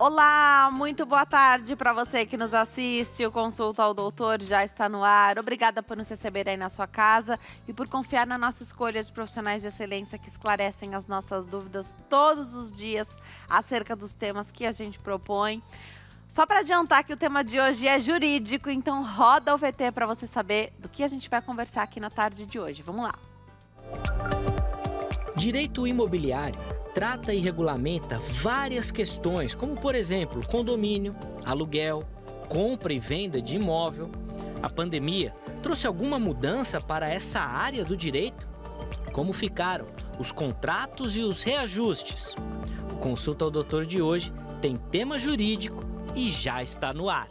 Olá, muito boa tarde para você que nos assiste. O Consulta ao Doutor já está no ar. Obrigada por nos receber aí na sua casa e por confiar na nossa escolha de profissionais de excelência que esclarecem as nossas dúvidas todos os dias acerca dos temas que a gente propõe. Só para adiantar que o tema de hoje é jurídico, então roda o VT para você saber do que a gente vai conversar aqui na tarde de hoje. Vamos lá. Direito imobiliário trata e regulamenta várias questões, como, por exemplo, condomínio, aluguel, compra e venda de imóvel. A pandemia trouxe alguma mudança para essa área do direito? Como ficaram os contratos e os reajustes? O Consulta ao Doutor de hoje tem tema jurídico e já está no ar.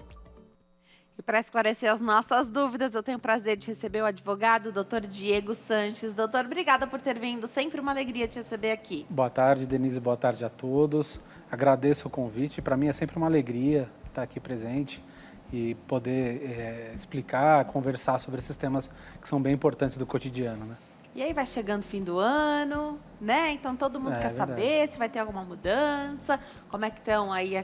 E para esclarecer as nossas dúvidas, eu tenho o prazer de receber o advogado, Dr. Diego Sanches. Doutor, obrigada por ter vindo. Sempre uma alegria te receber aqui. Boa tarde, Denise. Boa tarde a todos. Agradeço o convite. Para mim é sempre uma alegria estar aqui presente e poder explicar, conversar sobre esses temas que são bem importantes do cotidiano, né? E aí vai chegando o fim do ano, né? Então todo mundo quer saber se vai ter alguma mudança, como é que estão aí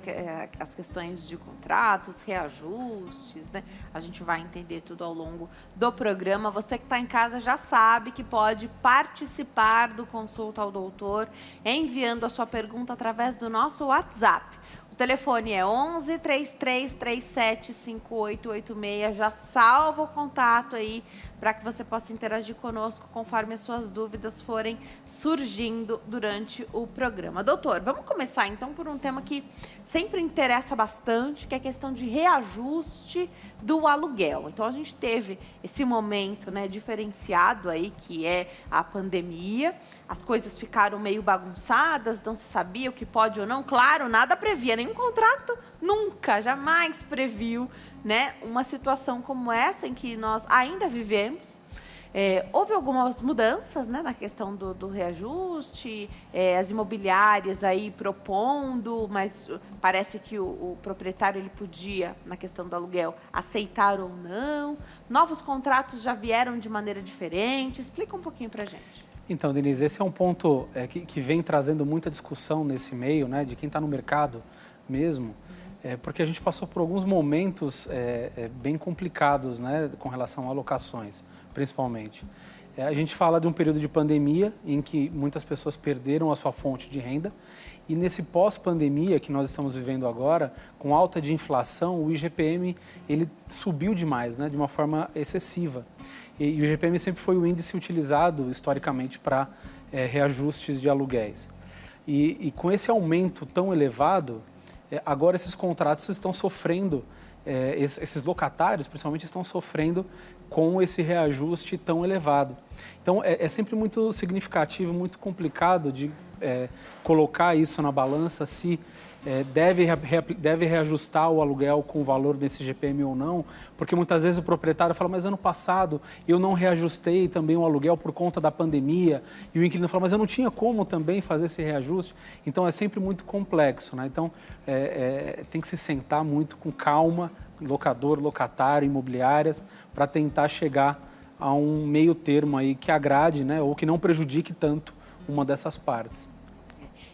as questões de contratos, reajustes, né? A gente vai entender tudo ao longo do programa. Você que está em casa já sabe que pode participar do Consulta ao Doutor enviando a sua pergunta através do nosso WhatsApp. O telefone é 11 3337 5886. Já salva o contato aí para que você possa interagir conosco conforme as suas dúvidas forem surgindo durante o programa. Doutor, vamos começar então por um tema que sempre interessa bastante, que é a questão de reajuste do aluguel. Então a gente teve esse momento, né, diferenciado aí, que é a pandemia. As coisas ficaram meio bagunçadas, não se sabia o que pode ou não. Claro, nada previa, nenhum contrato nunca, jamais previu, né, uma situação como essa em que nós ainda vivemos. Houve algumas mudanças, né, na questão do reajuste, as imobiliárias aí propondo, mas parece que o proprietário ele podia, na questão do aluguel, aceitar ou não. Novos contratos já vieram de maneira diferente. Explica um pouquinho para a gente. Então, Denise, esse é um ponto que vem trazendo muita discussão nesse meio, né, de quem está no mercado mesmo, porque a gente passou por alguns momentos bem complicados, né, com relação a locações, principalmente. A gente fala de um período de pandemia em que muitas pessoas perderam a sua fonte de renda e nesse pós-pandemia que nós estamos vivendo agora, com alta de inflação, o IGPM ele subiu demais, né, de uma forma excessiva. E o IGPM sempre foi o índice utilizado historicamente para reajustes de aluguéis. E com esse aumento tão elevado, agora esses contratos estão sofrendo, esses locatários principalmente estão sofrendo com esse reajuste tão elevado. Então é sempre muito significativo, muito complicado de colocar isso na balança, se deve reajustar o aluguel com o valor desse IGPM ou não, porque muitas vezes o proprietário fala, mas ano passado eu não reajustei também o aluguel por conta da pandemia, e o inquilino fala, mas eu não tinha como também fazer esse reajuste. Então é sempre muito complexo, né? Então tem que se sentar muito com calma, locador, locatário, imobiliárias, para tentar chegar a um meio termo aí que agrade, né, ou que não prejudique tanto uma dessas partes.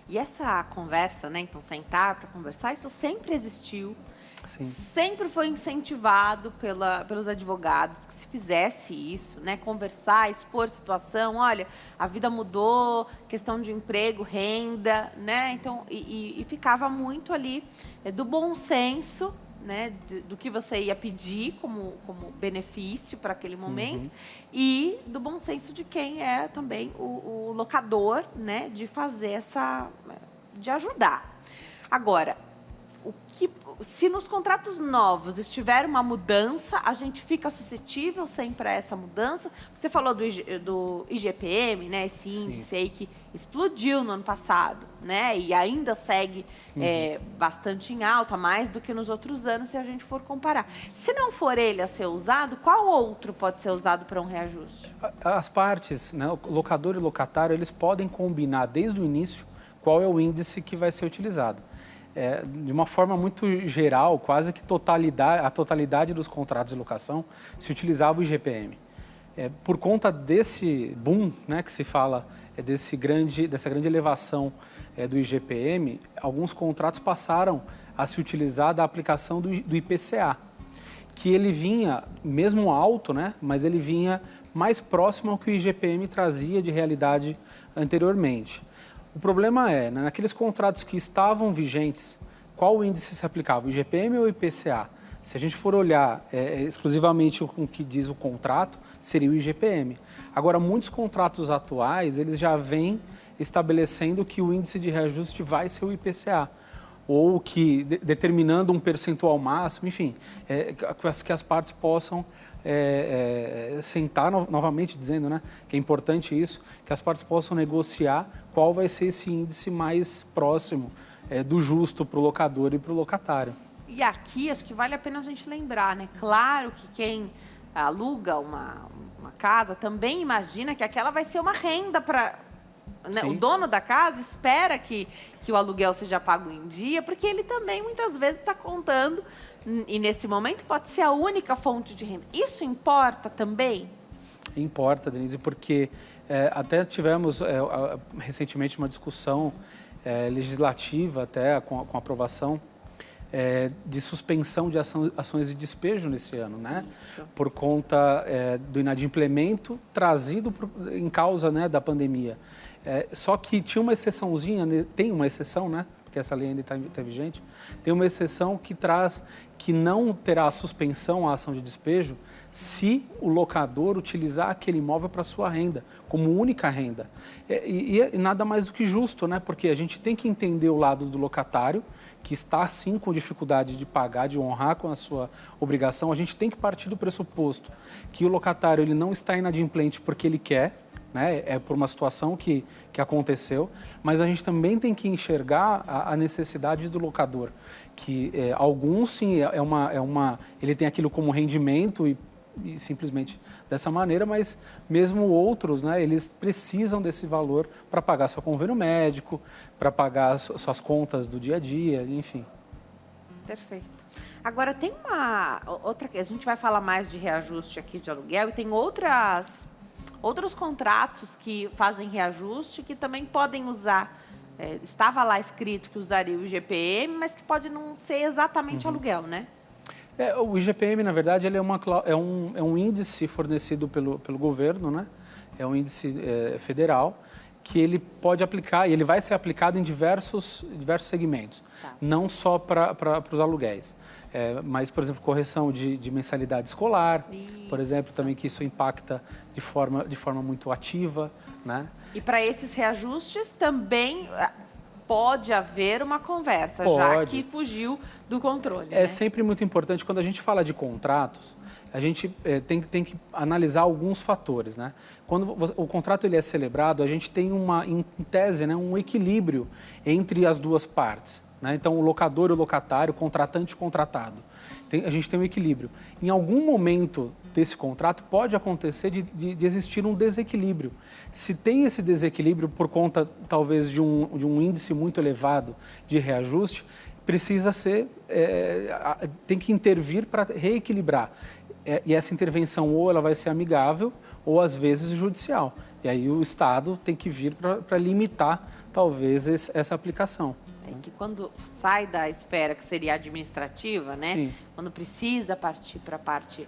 E essa conversa, né, então sentar para conversar, isso sempre existiu. Sim. Sempre foi incentivado pelos advogados que se fizesse isso, né, conversar, expor situação, olha, a vida mudou, questão de emprego, renda, né, então, e ficava muito ali do bom senso, né, do que você ia pedir como benefício para aquele momento, e do bom senso de quem é também o locador, né, de fazer de ajudar. Agora, se nos contratos novos estiver uma mudança, a gente fica suscetível sempre a essa mudança. Você falou do IGPM, né, esse índice aí que explodiu no ano passado, né, e ainda segue bastante em alta, mais do que nos outros anos, se a gente for comparar. Se não for ele a ser usado, qual outro pode ser usado para um reajuste? As partes, né, o locador e o locatário, eles podem combinar desde o início qual é o índice que vai ser utilizado. De uma forma muito geral, quase que a totalidade dos contratos de locação se utilizava o IGPM. Por conta desse boom, né, que se fala, dessa grande elevação do IGPM, alguns contratos passaram a se utilizar da aplicação do IPCA, que ele vinha, mesmo alto, né, mas ele vinha mais próximo ao que o IGPM trazia de realidade anteriormente. O problema é, né, naqueles contratos que estavam vigentes, qual índice se aplicava, o IGPM ou o IPCA? Se a gente for olhar exclusivamente com o que diz o contrato, seria o IGPM. Agora, muitos contratos atuais, eles já vêm estabelecendo que o índice de reajuste vai ser o IPCA, ou que determinando um percentual máximo, enfim, que as partes possam sentar novamente dizendo, né, que é importante isso, que as partes possam negociar qual vai ser esse índice mais próximo do justo para o locador e para o locatário. E aqui, acho que vale a pena a gente lembrar, né? Claro que quem aluga uma casa também imagina que aquela vai ser uma renda para... Né? O dono da casa espera que o aluguel seja pago em dia, porque ele também muitas vezes está contando, e nesse momento pode ser a única fonte de renda. Isso importa também? Importa, Denise, porque até tivemos recentemente uma discussão legislativa, até com aprovação, de suspensão de ações de despejo nesse ano, né? Isso. Por conta do inadimplemento trazido em causa, né, da pandemia. Só que tinha uma exceçãozinha, tem uma exceção, né? Porque essa lei ainda está vigente, tem uma exceção que traz que não terá suspensão à ação de despejo se o locador utilizar aquele imóvel para sua renda, como única renda. E nada mais do que justo, né? Porque a gente tem que entender o lado do locatário, que está, sim, com dificuldade de pagar, de honrar com a sua obrigação. A gente tem que partir do pressuposto que o locatário ele não está inadimplente porque ele quer, né? É por uma situação que aconteceu, mas a gente também tem que enxergar a necessidade do locador, que alguns, sim, ele tem aquilo como rendimento e simplesmente dessa maneira, mas mesmo outros, né, eles precisam desse valor para pagar seu convênio médico, para pagar suas contas do dia a dia, enfim. Perfeito. Agora, tem outra, a gente vai falar mais de reajuste aqui de aluguel, e tem outros contratos que fazem reajuste que também podem usar, estava lá escrito que usaria o IGPM, mas que pode não ser exatamente aluguel, né? O IGPM, na verdade, ele é um índice fornecido pelo governo, né? É um índice federal que ele pode aplicar, e ele vai ser aplicado em diversos segmentos, tá. Não só para os aluguéis. Mas, por exemplo, correção de mensalidade escolar, isso. Por exemplo, também que isso impacta de forma muito ativa, né? E para esses reajustes também pode haver uma conversa, pode. Já que fugiu do controle. É, né? Sempre muito importante, quando a gente fala de contratos, a gente tem que analisar alguns fatores, né? Quando o contrato ele é celebrado, a gente tem em tese, né, um equilíbrio entre as duas partes, né? Então, o locador e o locatário, o contratante e o contratado. A gente tem um equilíbrio. Em algum momento desse contrato, pode acontecer de existir um desequilíbrio. Se tem esse desequilíbrio por conta, talvez, de um índice muito elevado de reajuste, precisa tem que intervir para reequilibrar. E essa intervenção ou ela vai ser amigável ou, às vezes, judicial. E aí o Estado tem que vir para limitar, talvez, essa aplicação. Que quando sai da esfera que seria administrativa, né? Sim. Quando precisa partir para a parte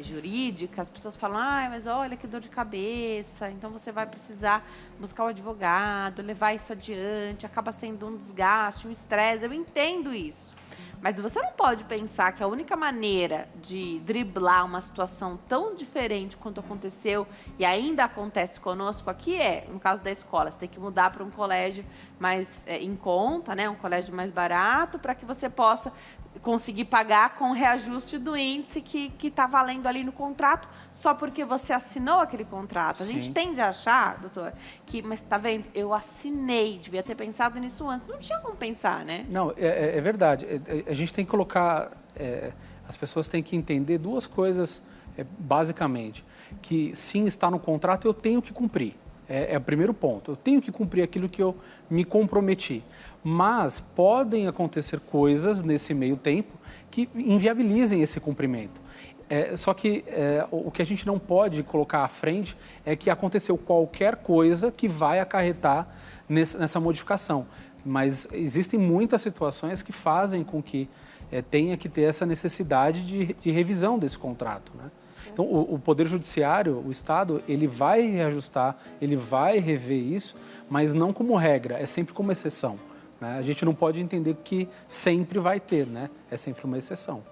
jurídica, as pessoas falam, mas olha que dor de cabeça, então você vai precisar buscar um advogado, levar isso adiante, acaba sendo um desgaste, um estresse, eu entendo isso. Mas você não pode pensar que a única maneira de driblar uma situação tão diferente quanto aconteceu e ainda acontece conosco aqui no caso da escola, você tem que mudar para um colégio mais em conta, né? Um colégio mais barato, para que você possa conseguir pagar com o reajuste do índice que está valendo ali no contrato, só porque você assinou aquele contrato. A Sim. gente tende a achar, doutor, mas está vendo, eu assinei, devia ter pensado nisso antes. Não tinha como pensar, né? Não, é verdade. A gente tem que colocar, as pessoas têm que entender duas coisas, basicamente, que sim, está no contrato, eu tenho que cumprir. É o primeiro ponto. Eu tenho que cumprir aquilo que eu me comprometi. Mas podem acontecer coisas nesse meio tempo que inviabilizem esse cumprimento. Só que o que a gente não pode colocar à frente é que aconteceu qualquer coisa que vai acarretar nessa modificação. Mas existem muitas situações que fazem com que tenha que ter essa necessidade de revisão desse contrato, né? Então, o Poder Judiciário, o Estado, ele vai reajustar, ele vai rever isso, mas não como regra, é sempre como exceção, né? A gente não pode entender que sempre vai ter, né? É sempre uma exceção.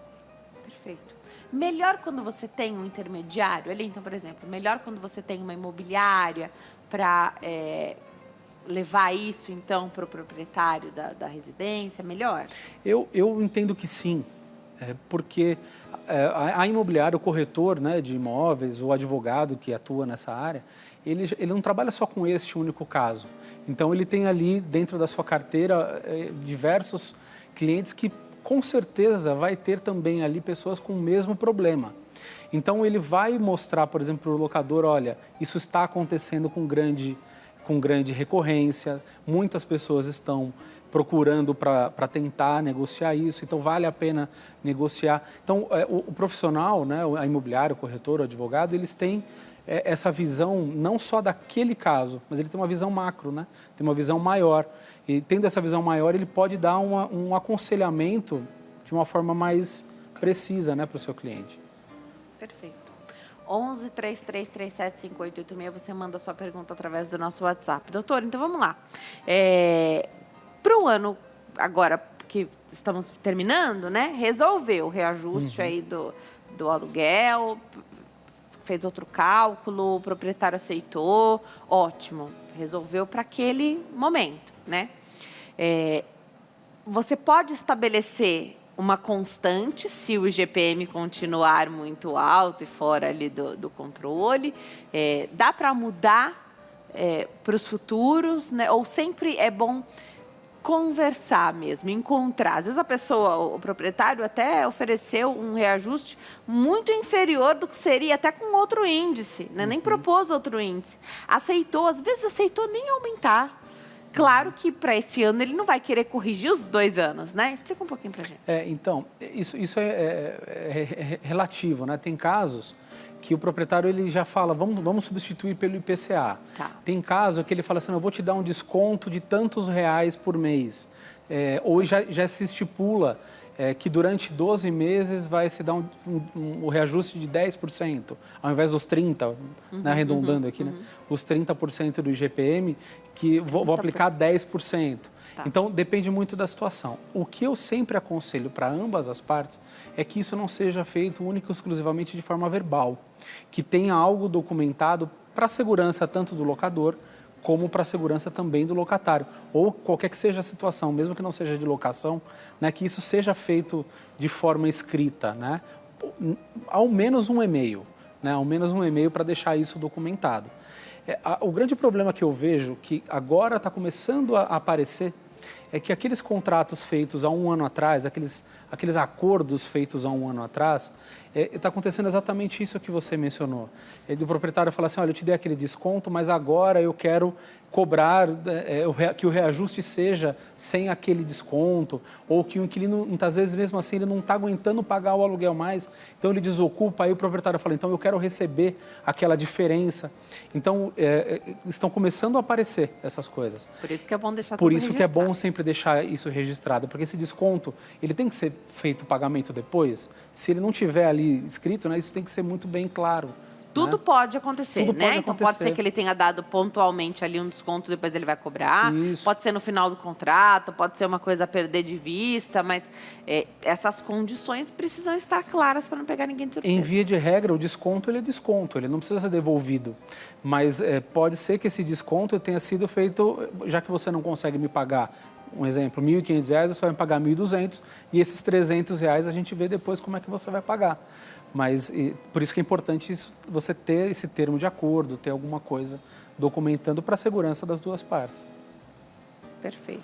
Perfeito. Melhor quando você tem um intermediário ali, então, por exemplo, melhor quando você tem uma imobiliária para levar isso, então, para o proprietário da residência, melhor? Eu entendo que sim, porque a imobiliária, o corretor, né, de imóveis, o advogado que atua nessa área, ele não trabalha só com este único caso. Então, ele tem ali, dentro da sua carteira, diversos clientes que, com certeza, vai ter também ali pessoas com o mesmo problema. Então, ele vai mostrar, por exemplo, para o locador, olha, isso está acontecendo com grande recorrência, muitas pessoas estão procurando para tentar negociar isso, então vale a pena negociar. Então, o profissional, né, a imobiliária, o corretor, o advogado, eles têm essa visão não só daquele caso, mas ele tem uma visão macro, né? Tem uma visão maior. E tendo essa visão maior, ele pode dar um aconselhamento de uma forma mais precisa, né, para o seu cliente. Perfeito. 11 3337 5886, você manda a sua pergunta através do nosso WhatsApp. Doutor, então vamos lá. Para o ano agora que estamos terminando, né, resolveu o reajuste aí do aluguel, fez outro cálculo, o proprietário aceitou, ótimo, resolveu para aquele momento, né? Você pode estabelecer uma constante se o IGPM continuar muito alto e fora ali do controle, dá para mudar para os futuros, né? Ou sempre é bom conversar mesmo, encontrar. Às vezes a pessoa, o proprietário até ofereceu um reajuste muito inferior do que seria até com outro índice, né? Nem propôs outro índice. Aceitou, às vezes aceitou nem aumentar. Claro que para esse ano ele não vai querer corrigir os 2 anos, né? Explica um pouquinho para a gente. Então, isso é relativo, né? Tem casos que o proprietário ele já fala, vamos substituir pelo IPCA. Tá. Tem caso que ele fala assim, eu vou te dar um desconto de tantos reais por mês. Ou já se estipula que durante 12 meses vai se dar um reajuste de 10%, ao invés dos 30%, né, arredondando aqui, né, os 30% do IGPM, que vou aplicar 10%. Tá. Então, depende muito da situação. O que eu sempre aconselho para ambas as partes é que isso não seja feito única e exclusivamente de forma verbal, que tenha algo documentado para a segurança tanto do locador como para a segurança também do locatário, ou qualquer que seja a situação, mesmo que não seja de locação, né, que isso seja feito de forma escrita, né, ao menos um e-mail, né, ao menos um e-mail para deixar isso documentado. O grande problema que eu vejo, que agora está começando a aparecer, é que aqueles contratos feitos há um ano atrás, aqueles acordos feitos há um ano atrás, está acontecendo exatamente isso que você mencionou. O proprietário fala assim, olha, eu te dei aquele desconto, mas agora eu quero cobrar que o reajuste seja sem aquele desconto, ou que o inquilino, muitas vezes, mesmo assim, ele não está aguentando pagar o aluguel mais, então ele desocupa, aí o proprietário fala, então eu quero receber aquela diferença. Então, estão começando a aparecer essas coisas. Por isso que é bom deixar tudo registrado. Por isso que é bom sempre deixar isso registrado, porque esse desconto, ele tem que ser feito o pagamento depois. Se ele não tiver ali escrito, né, isso tem que ser muito bem claro. Tudo pode acontecer, Tudo né? pode Então acontecer. pode ser que ele tenha dado pontualmente ali um desconto, depois ele vai cobrar. Isso. Pode ser no final do contrato, pode ser uma coisa a perder de vista, mas essas condições precisam estar claras para não pegar ninguém de surpresa. Em via de regra, o desconto ele é desconto, ele não precisa ser devolvido. Mas pode ser que esse desconto tenha sido feito, já que você não consegue me pagar, um exemplo, R$ 1.500, você vai me pagar R$ 1.200 e esses R$ 300 a gente vê depois como é que você vai pagar. Mas por isso que é importante você ter esse termo de acordo, ter alguma coisa documentando para a segurança das duas partes. Perfeito.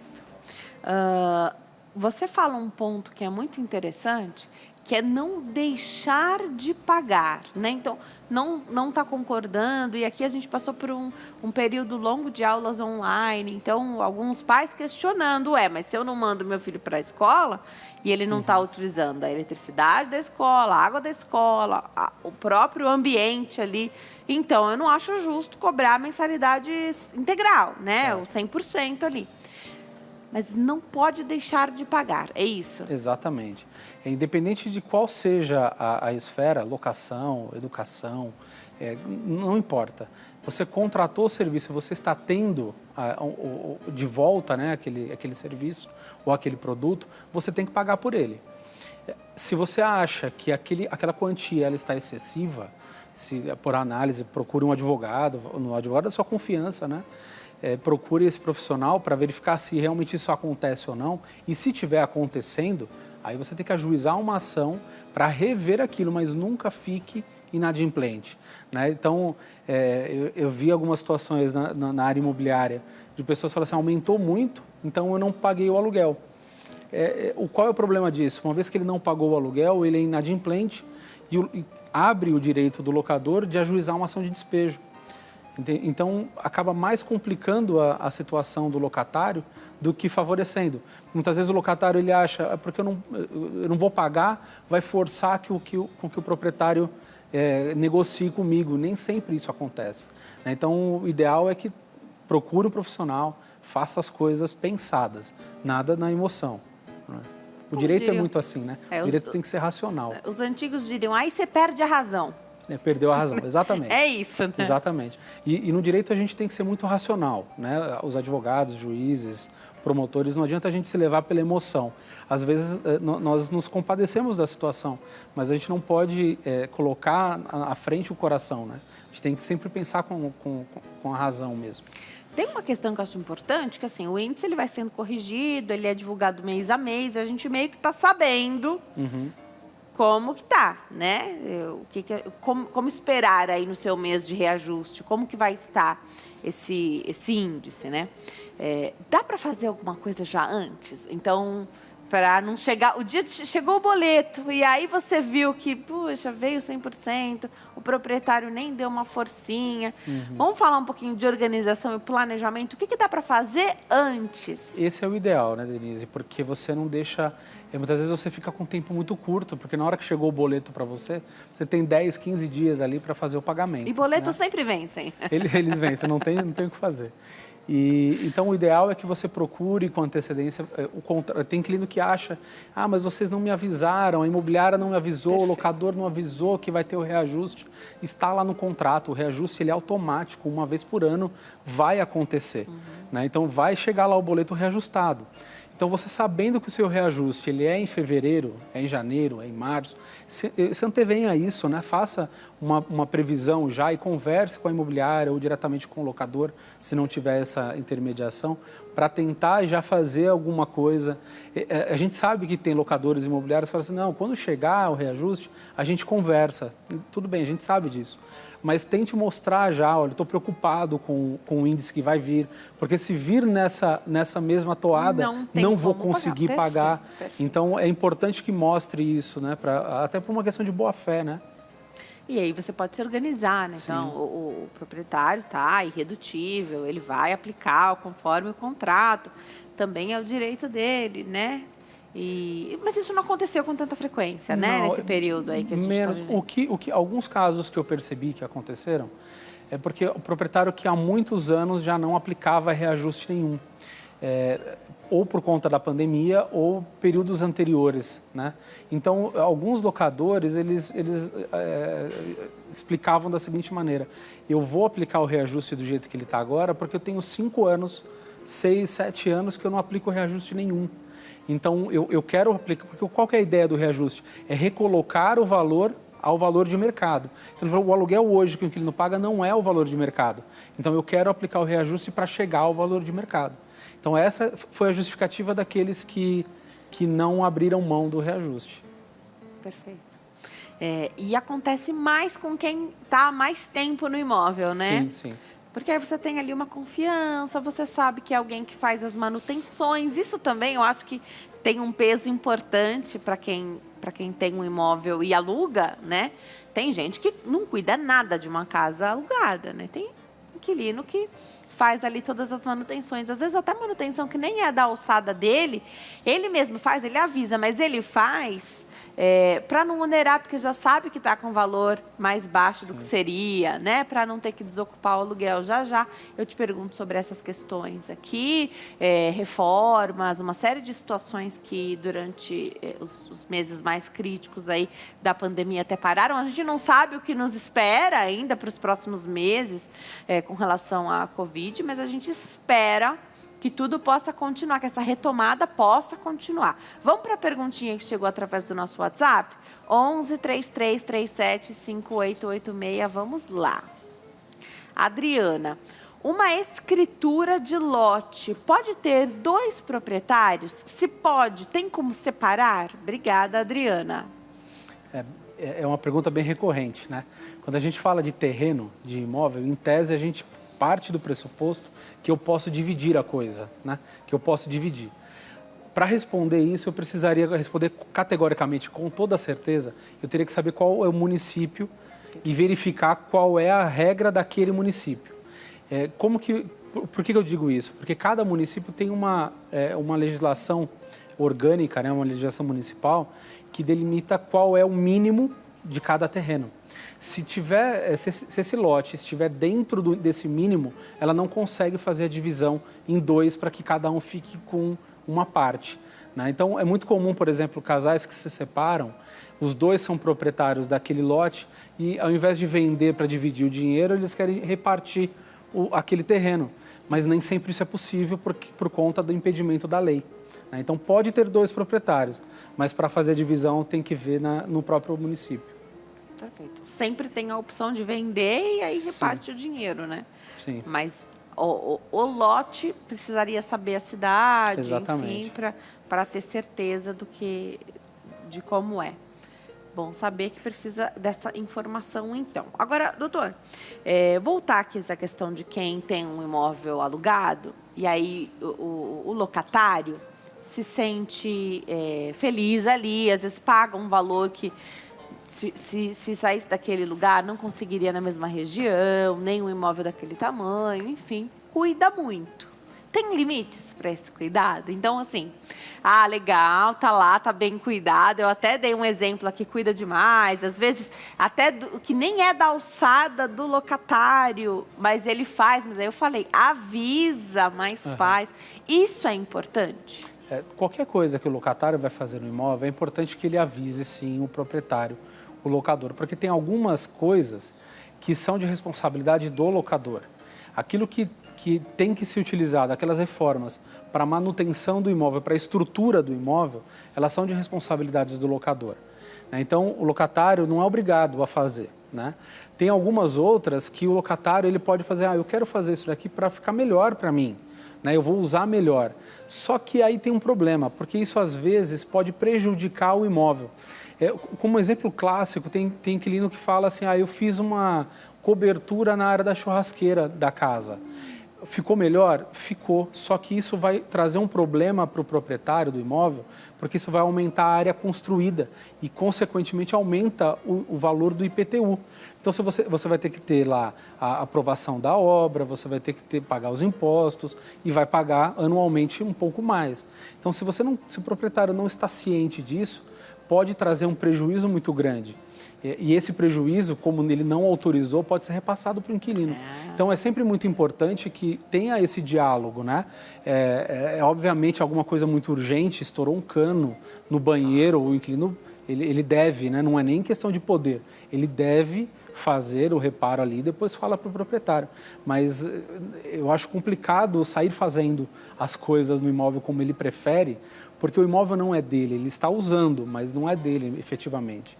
Você fala um ponto que é muito interessante, que é não deixar de pagar, né? Então, não está concordando, e aqui a gente passou por um período longo de aulas online, então alguns pais questionando, mas se eu não mando meu filho para a escola e ele não está utilizando a eletricidade da escola, a água da escola, o próprio ambiente ali, então eu não acho justo cobrar a mensalidade integral, né? Certo. O 100% ali. Mas não pode deixar de pagar, é isso? Exatamente. Independente de qual seja a esfera, locação, educação, não importa. Você contratou o serviço, você está tendo de volta, né, aquele serviço ou aquele produto, você tem que pagar por ele. Se você acha que aquela quantia ela está excessiva, se por análise, procure um advogado, no advogado da sua confiança, né? Procure esse profissional para verificar se realmente isso acontece ou não. E se estiver acontecendo, aí você tem que ajuizar uma ação para rever aquilo, mas nunca fique inadimplente, né? Então, eu vi algumas situações na área imobiliária de pessoas que falam assim, aumentou muito, então eu não paguei o aluguel. Qual é o problema disso? Uma vez que ele não pagou o aluguel, ele é inadimplente e abre o direito do locador de ajuizar uma ação de despejo. Então, acaba mais complicando a situação do locatário do que favorecendo. Muitas vezes o locatário ele acha, porque eu não vou pagar, vai forçar com que o proprietário negocie comigo. Nem sempre isso acontece, né? Então, o ideal é que procure um profissional, faça as coisas pensadas, nada na emoção, né? O direito é muito assim, né? O direito tem que ser racional. Os antigos diriam, aí você perde a razão. Perdeu a razão, exatamente. É isso, né? Exatamente. E no direito a gente tem que ser muito racional, né? Os advogados, juízes, promotores, não adianta a gente se levar pela emoção. Às vezes nós nos compadecemos da situação, mas a gente não pode colocar à frente o coração, né? A gente tem que sempre pensar com a razão mesmo. Tem uma questão que eu acho importante, que assim, o índice ele vai sendo corrigido, ele é divulgado mês a mês, a gente meio que está sabendo como que tá, né? Como esperar aí no seu mês de reajuste, como que vai estar esse índice, né? Dá para fazer alguma coisa já antes? Então, para não chegar... O dia chegou o boleto e aí você viu que, puxa, veio 100%, o proprietário nem deu uma forcinha. Vamos falar um pouquinho de organização e planejamento. O que dá para fazer antes? Esse é o ideal, né, Denise? Porque você não deixa... Muitas vezes você fica com um tempo muito curto, porque na hora que chegou o boleto para você, você tem 10, 15 dias ali para fazer o pagamento. E boletos sempre vencem. Eles vencem, não tem o que fazer. Então, o ideal é que você procure com antecedência. Tem inquilino que acha, mas vocês não me avisaram, a imobiliária não me avisou, Perfeito. O locador não avisou que vai ter o reajuste. Está lá no contrato, o reajuste ele é automático, uma vez por ano vai acontecer, né? Então, vai chegar lá o boleto reajustado. Então, você sabendo que o seu reajuste ele é em fevereiro, é em janeiro, é em março, se antevenha isso, né? Faça uma previsão já e converse com a imobiliária ou diretamente com o locador, se não tiver essa intermediação, para tentar já fazer alguma coisa. A gente sabe que tem locadores imobiliários que falam assim, não, quando chegar o reajuste, a gente conversa. Tudo bem, a gente sabe disso. Mas tente mostrar já, olha, estou preocupado com o índice que vai vir, porque se vir nessa mesma toada, não vou conseguir pagar. Perfeito. Então, é importante que mostre isso, né? Até por uma questão de boa-fé, né? E aí você pode se organizar, né? Então, o proprietário está irredutível, ele vai aplicar conforme o contrato, também é o direito dele, né? Mas isso não aconteceu com tanta frequência, né? Nesse período aí que a gente está vivendo. Alguns casos que eu percebi que aconteceram é porque o proprietário que há muitos anos já não aplicava reajuste nenhum. Ou por conta da pandemia ou períodos anteriores, né? Então, alguns locadores, eles explicavam da seguinte maneira, eu vou aplicar o reajuste do jeito que ele está agora porque eu tenho 5 anos, 6, 7 anos que eu não aplico reajuste nenhum. Então, eu quero aplicar, porque qual que é a ideia do reajuste? É recolocar o valor ao valor de mercado. Então, o aluguel hoje que o inquilino paga não é o valor de mercado. Então, eu quero aplicar o reajuste para chegar ao valor de mercado. Então, essa foi a justificativa daqueles que não abriram mão do reajuste. Perfeito. E acontece mais com quem está há mais tempo no imóvel, né? Sim, sim. Porque aí você tem ali uma confiança, você sabe que é alguém que faz as manutenções. Isso também eu acho que tem um peso importante para quem para quem tem um imóvel e aluga, né? Tem gente que não cuida nada de uma casa alugada, né? Tem inquilino que faz ali todas as manutenções, às vezes até manutenção que nem é da alçada dele, ele mesmo faz, ele avisa, mas ele faz para não onerar, porque já sabe que está com valor mais baixo do que seria, né? Para não ter que desocupar o aluguel. Já eu te pergunto sobre essas questões aqui, reformas, uma série de situações que durante os meses mais críticos aí da pandemia até pararam. A gente não sabe o que nos espera ainda para os próximos meses com relação à Covid, mas a gente espera que tudo possa continuar, que essa retomada possa continuar. Vamos para a perguntinha que chegou através do nosso WhatsApp? 11 3337 5886. Vamos lá. Adriana, uma escritura de lote pode ter 2 proprietários? Se pode, tem como separar? Obrigada, Adriana. É uma pergunta bem recorrente, né? Quando a gente fala de terreno, de imóvel, em tese a gente parte do pressuposto que eu posso dividir a coisa, né? Que eu posso dividir. Para responder isso, eu precisaria responder categoricamente, com toda certeza. Eu teria que saber qual é o município e verificar qual é a regra daquele município. Por que eu digo isso? Porque cada município tem uma legislação orgânica, né? Uma legislação municipal que delimita qual é o mínimo de cada terreno. Se esse lote estiver dentro desse mínimo, ela não consegue fazer a divisão em 2 para que cada um fique com uma parte, né? Então, é muito comum, por exemplo, casais que se separam, os 2 são proprietários daquele lote e, ao invés de vender para dividir o dinheiro, eles querem repartir aquele terreno. Mas nem sempre isso é possível por conta do impedimento da lei, né? Então, pode ter 2 proprietários, mas para fazer a divisão tem que ver no próprio município. Perfeito. Sempre tem a opção de vender e aí reparte o dinheiro, né? Sim. Mas o lote precisaria saber a cidade, exatamente, enfim, para ter certeza de como é. Bom saber que precisa dessa informação, então. Agora, doutor, voltar aqui essa questão de quem tem um imóvel alugado e aí o locatário se sente feliz ali, às vezes paga um valor que se saísse daquele lugar, não conseguiria na mesma região, nem um imóvel daquele tamanho, enfim, cuida muito. Tem limites para esse cuidado? Então, assim, legal, tá lá, tá bem cuidado. Eu até dei um exemplo aqui, cuida demais, às vezes até que nem é da alçada do locatário, mas ele faz, mas aí eu falei, avisa, mas faz. Isso é importante? Qualquer coisa que o locatário vai fazer no imóvel, é importante que ele avise, sim, o proprietário, o locador, porque tem algumas coisas que são de responsabilidade do locador. Aquilo que tem que ser utilizado, aquelas reformas para a manutenção do imóvel, para a estrutura do imóvel, elas são de responsabilidade do locador, né? Então, o locatário não é obrigado a fazer, né? Tem algumas outras que o locatário ele pode fazer, eu quero fazer isso daqui para ficar melhor para mim, né? Eu vou usar melhor. Só que aí tem um problema, porque isso às vezes pode prejudicar o imóvel. Como exemplo clássico, tem inquilino que fala assim, eu fiz uma cobertura na área da churrasqueira da casa. Ficou melhor? Ficou, só que isso vai trazer um problema para o proprietário do imóvel, porque isso vai aumentar a área construída e, consequentemente, aumenta o valor do IPTU. Então, você vai ter que ter lá a aprovação da obra, você vai ter que pagar os impostos e vai pagar anualmente um pouco mais. Então, se o proprietário não está ciente disso, pode trazer um prejuízo muito grande. E esse prejuízo, como ele não autorizou, pode ser repassado para o inquilino. Então, é sempre muito importante que tenha esse diálogo, né? Obviamente, alguma coisa muito urgente, estourou um cano no banheiro, o inquilino, ele deve, né? Não é nem questão de poder, ele deve fazer o reparo ali e depois fala para o proprietário. Mas eu acho complicado sair fazendo as coisas no imóvel como ele prefere, porque o imóvel não é dele, ele está usando, mas não é dele efetivamente.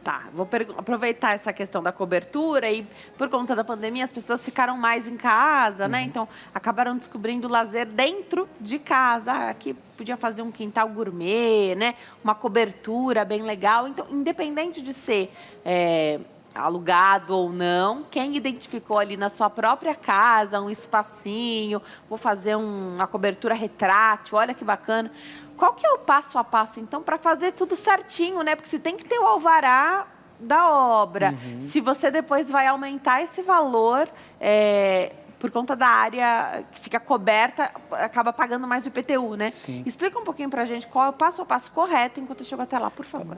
Tá, vou aproveitar essa questão da cobertura e por conta da pandemia as pessoas ficaram mais em casa, né? Então acabaram descobrindo lazer dentro de casa. Aqui podia fazer um quintal gourmet, né? Uma cobertura bem legal. Então, independente de ser alugado ou não, quem identificou ali na sua própria casa um espacinho, vou fazer uma cobertura retrátil, olha que bacana. Qual que é o passo a passo, então, para fazer tudo certinho, né? Porque você tem que ter o alvará da obra. Se você depois vai aumentar esse valor, por conta da área que fica coberta, acaba pagando mais o IPTU, né? Sim. Explica um pouquinho para a gente qual é o passo a passo correto enquanto eu chego até lá, por favor.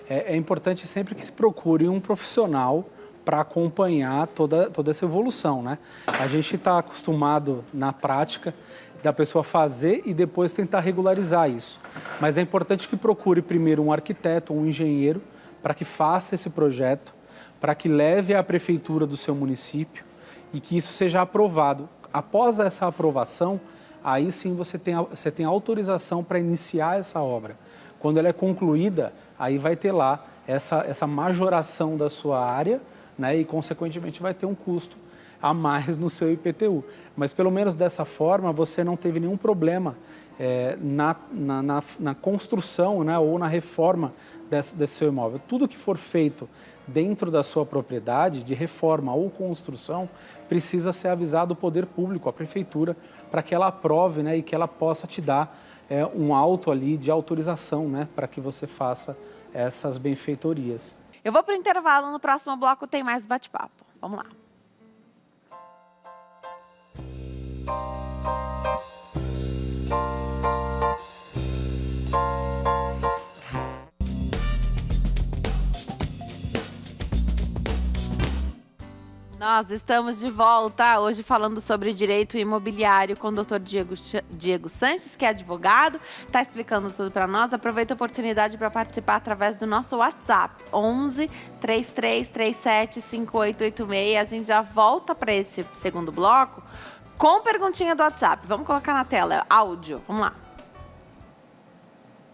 É importante sempre que se procure um profissional para acompanhar toda essa evolução, né? A gente está acostumado na prática da pessoa fazer e depois tentar regularizar isso. Mas é importante que procure primeiro um arquiteto ou um engenheiro para que faça esse projeto, para que leve à prefeitura do seu município e que isso seja aprovado. Após essa aprovação, aí sim você tem autorização para iniciar essa obra. Quando ela é concluída, aí vai ter lá essa majoração da sua área, né, e, consequentemente, vai ter um custo a mais no seu IPTU. Mas, pelo menos dessa forma, você não teve nenhum problema na construção, né, ou na reforma desse seu imóvel. Tudo que for feito dentro da sua propriedade, de reforma ou construção, precisa ser avisado o poder público, a prefeitura, para que ela aprove, né, e que ela possa te dar um auto ali de autorização, né, para que você faça essas benfeitorias. Eu vou para o intervalo, no próximo bloco tem mais bate-papo. Vamos lá. Nós estamos de volta, hoje falando sobre direito imobiliário com o Dr. Diego Sanches, que é advogado, está explicando tudo para nós. Aproveita a oportunidade para participar através do nosso WhatsApp, 11 3337 5886. A gente já volta para esse segundo bloco com perguntinha do WhatsApp. Vamos colocar na tela, áudio, vamos lá.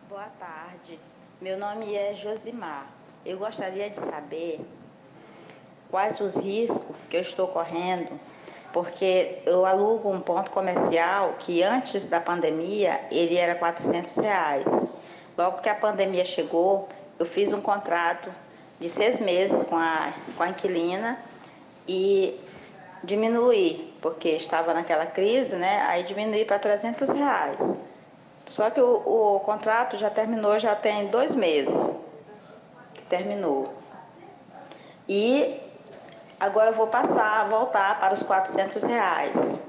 Boa tarde, meu nome é Josimar. Eu gostaria de saber quais os riscos que eu estou correndo, porque eu alugo um ponto comercial que antes da pandemia ele era R$400. Logo que a pandemia chegou, eu fiz um contrato de 6 meses com a inquilina e diminuí, porque estava naquela crise, né? Aí diminuí para R$300. Só que o contrato já terminou, já tem 2 meses que terminou. E agora eu vou voltar para os R$400.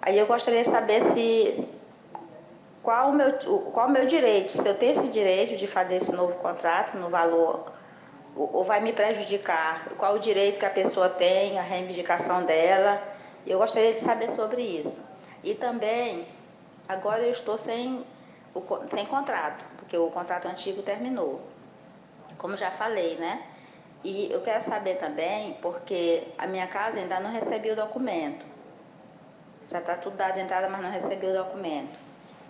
Aí eu gostaria de saber qual o meu direito, se eu tenho esse direito de fazer esse novo contrato no valor, ou vai me prejudicar, qual o direito que a pessoa tem, a reivindicação dela. Eu gostaria de saber sobre isso. E também, agora eu estou sem contrato, porque o contrato antigo terminou, como já falei, né? E eu quero saber também, porque a minha casa ainda não recebeu o documento. Já está tudo dado de entrada, mas não recebeu o documento.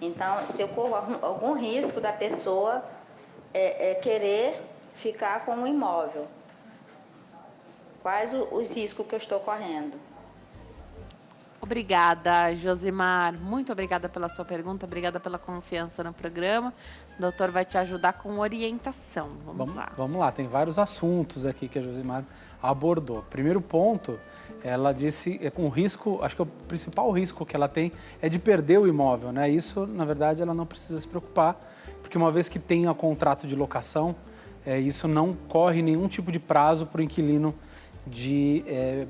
Então, se eu corro algum risco da pessoa querer ficar com o imóvel, quais os riscos que eu estou correndo? Obrigada, Josimar. Muito obrigada pela sua pergunta, obrigada pela confiança no programa. O doutor vai te ajudar com orientação. Vamos lá. Vamos lá, tem vários assuntos aqui que a Josimar abordou. Primeiro ponto, ela disse com risco, acho que o principal risco que ela tem é de perder o imóvel, né? Isso, na verdade, ela não precisa se preocupar, porque uma vez que tenha contrato de locação, isso não corre nenhum tipo de prazo para o inquilino de,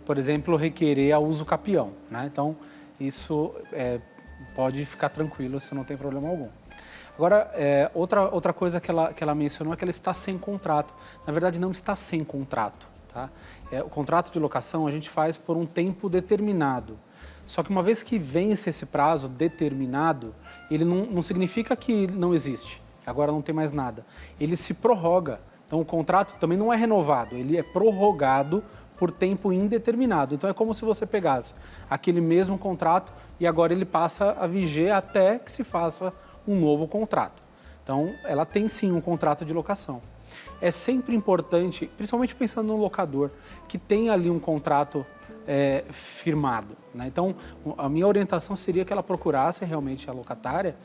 por exemplo, requerer a uso capião, né? Então, isso pode ficar tranquilo, isso não tem problema algum. Agora, outra coisa que ela mencionou é que ela está sem contrato. Na verdade, não está sem contrato, tá? O contrato de locação a gente faz por um tempo determinado. Só que uma vez que vence esse prazo determinado, ele não significa que não existe, agora não tem mais nada. Ele se prorroga. Então, o contrato também não é renovado, ele é prorrogado por tempo indeterminado. Então, é como se você pegasse aquele mesmo contrato e agora ele passa a viger até que se faça um novo contrato. Então, ela tem sim um contrato de locação. É sempre importante, principalmente pensando no locador, que tenha ali um contrato firmado, né? Então, a minha orientação seria que ela procurasse realmente a locatária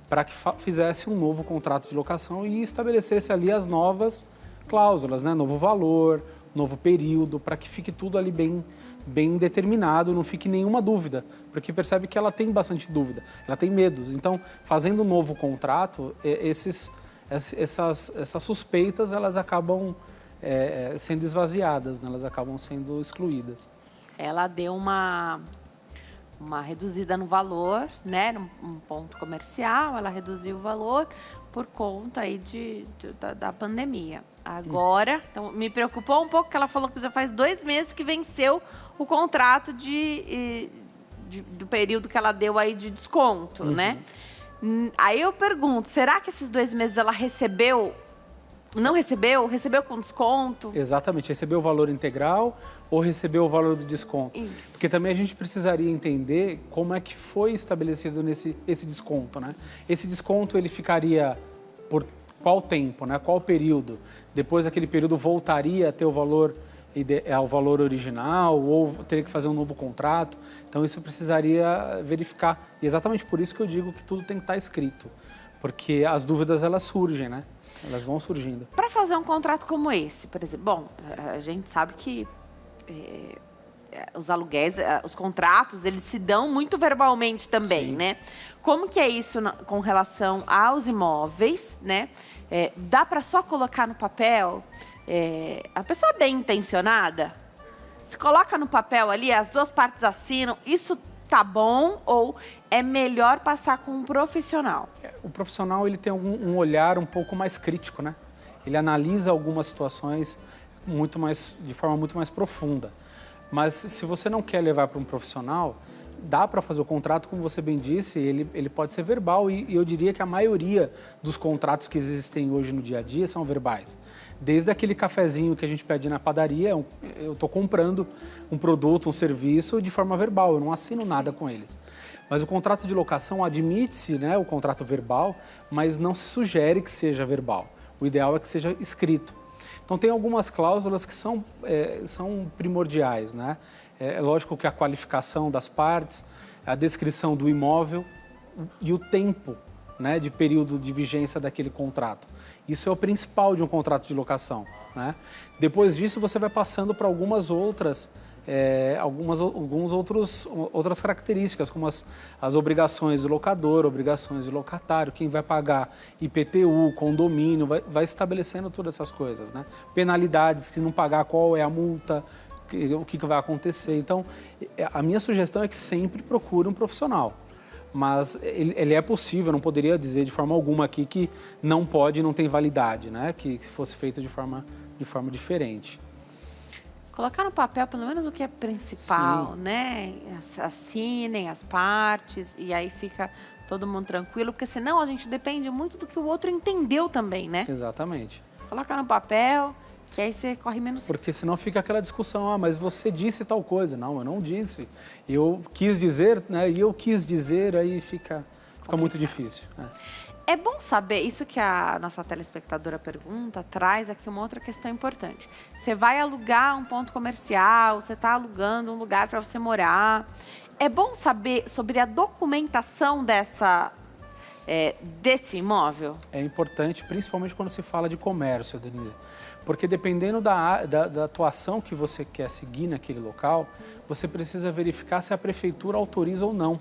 para que fizesse um novo contrato de locação e estabelecesse ali as novas cláusulas, né? Novo valor, novo período, para que fique tudo ali bem determinado, não fique nenhuma dúvida, porque percebe que ela tem bastante dúvida, ela tem medos. Então, fazendo um novo contrato, essas suspeitas, elas acabam sendo esvaziadas, né? Elas acabam sendo excluídas. Ela deu uma reduzida no valor, né? Um ponto comercial, ela reduziu o valor por conta aí da pandemia. Agora, então, me preocupou um pouco que ela falou que já faz 2 meses que venceu o contrato do período que ela deu aí de desconto, né? Aí eu pergunto, será que esses 2 meses ela recebeu? Não recebeu? Recebeu com desconto? Exatamente, recebeu o valor integral ou recebeu o valor do desconto? Isso. Porque também a gente precisaria entender como é que foi estabelecido esse desconto, né? Esse desconto, ele ficaria por qual tempo, né? Qual período? Depois daquele período voltaria a ter o valor original ou teria que fazer um novo contrato? Então isso precisaria verificar. E exatamente por isso que eu digo que tudo tem que estar escrito, porque as dúvidas elas surgem, né? Elas vão surgindo. Para fazer um contrato como esse, por exemplo, bom, a gente sabe que os aluguéis, os contratos, eles se dão muito verbalmente também, Sim. né? Como que é isso com relação aos imóveis, né? Dá para só colocar no papel? A pessoa bem intencionada, se coloca no papel ali, as 2 partes assinam, isso tá bom ou é melhor passar com um profissional? O profissional, ele tem um olhar um pouco mais crítico, né? Ele analisa algumas situações de forma muito mais profunda. Mas se você não quer levar para um profissional, dá para fazer o contrato, como você bem disse, ele pode ser verbal e eu diria que a maioria dos contratos que existem hoje no dia a dia são verbais. Desde aquele cafezinho que a gente pede na padaria, eu estou comprando um produto, um serviço de forma verbal, eu não assino nada com eles. Mas o contrato de locação admite-se, né, o contrato verbal, mas não se sugere que seja verbal. O ideal é que seja escrito. Então tem algumas cláusulas que são primordiais, né? É lógico que a qualificação das partes, a descrição do imóvel e o tempo, né, de período de vigência daquele contrato. Isso é o principal de um contrato de locação, né? Depois disso, você vai passando para algumas outras características, como as obrigações do locador, obrigações do locatário, quem vai pagar IPTU, condomínio, vai estabelecendo todas essas coisas, né? Penalidades, se não pagar, qual é a multa, o que vai acontecer. Então, a minha sugestão é que sempre procure um profissional. Mas ele é possível, não poderia dizer de forma alguma aqui que não pode, não tem validade, né? Que fosse feito de forma diferente. Colocar no papel pelo menos o que é principal, Sim. né? Assinem as partes e aí fica todo mundo tranquilo, porque senão a gente depende muito do que o outro entendeu também, né? Exatamente. Colocar no papel, que aí você corre menos risco. Porque senão fica aquela discussão, mas você disse tal coisa. Não, eu não disse. Eu quis dizer, né? E eu quis dizer, aí fica muito difícil. É bom saber, isso que a nossa telespectadora pergunta, traz aqui uma outra questão importante. Você vai alugar um ponto comercial, você está alugando um lugar para você morar. É bom saber sobre a documentação desse imóvel? É importante, principalmente quando se fala de comércio, Denise. Porque dependendo da atuação que você quer seguir naquele local, você precisa verificar se a prefeitura autoriza ou não.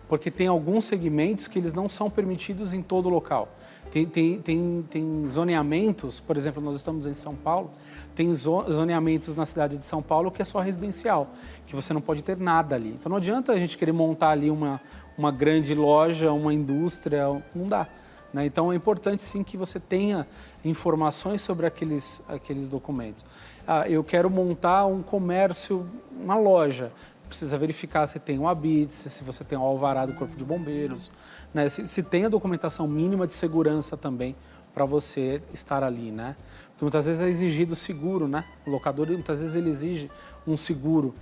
Porque tem alguns segmentos que eles não são permitidos em todo local. Tem zoneamentos, por exemplo, nós estamos em São Paulo, tem zoneamentos na cidade de São Paulo que é só residencial, que você não pode ter nada ali. Então não adianta a gente querer montar ali uma grande loja, uma indústria, não dá. Né? Então é importante sim que você tenha informações sobre aqueles documentos. Eu quero montar um comércio, uma loja. Precisa verificar se tem um habite, se você tem um alvará do Corpo de Bombeiros, né? Se tem a documentação mínima de segurança também para você estar ali, né? Porque muitas vezes é exigido seguro, né? O locador muitas vezes ele exige um seguro,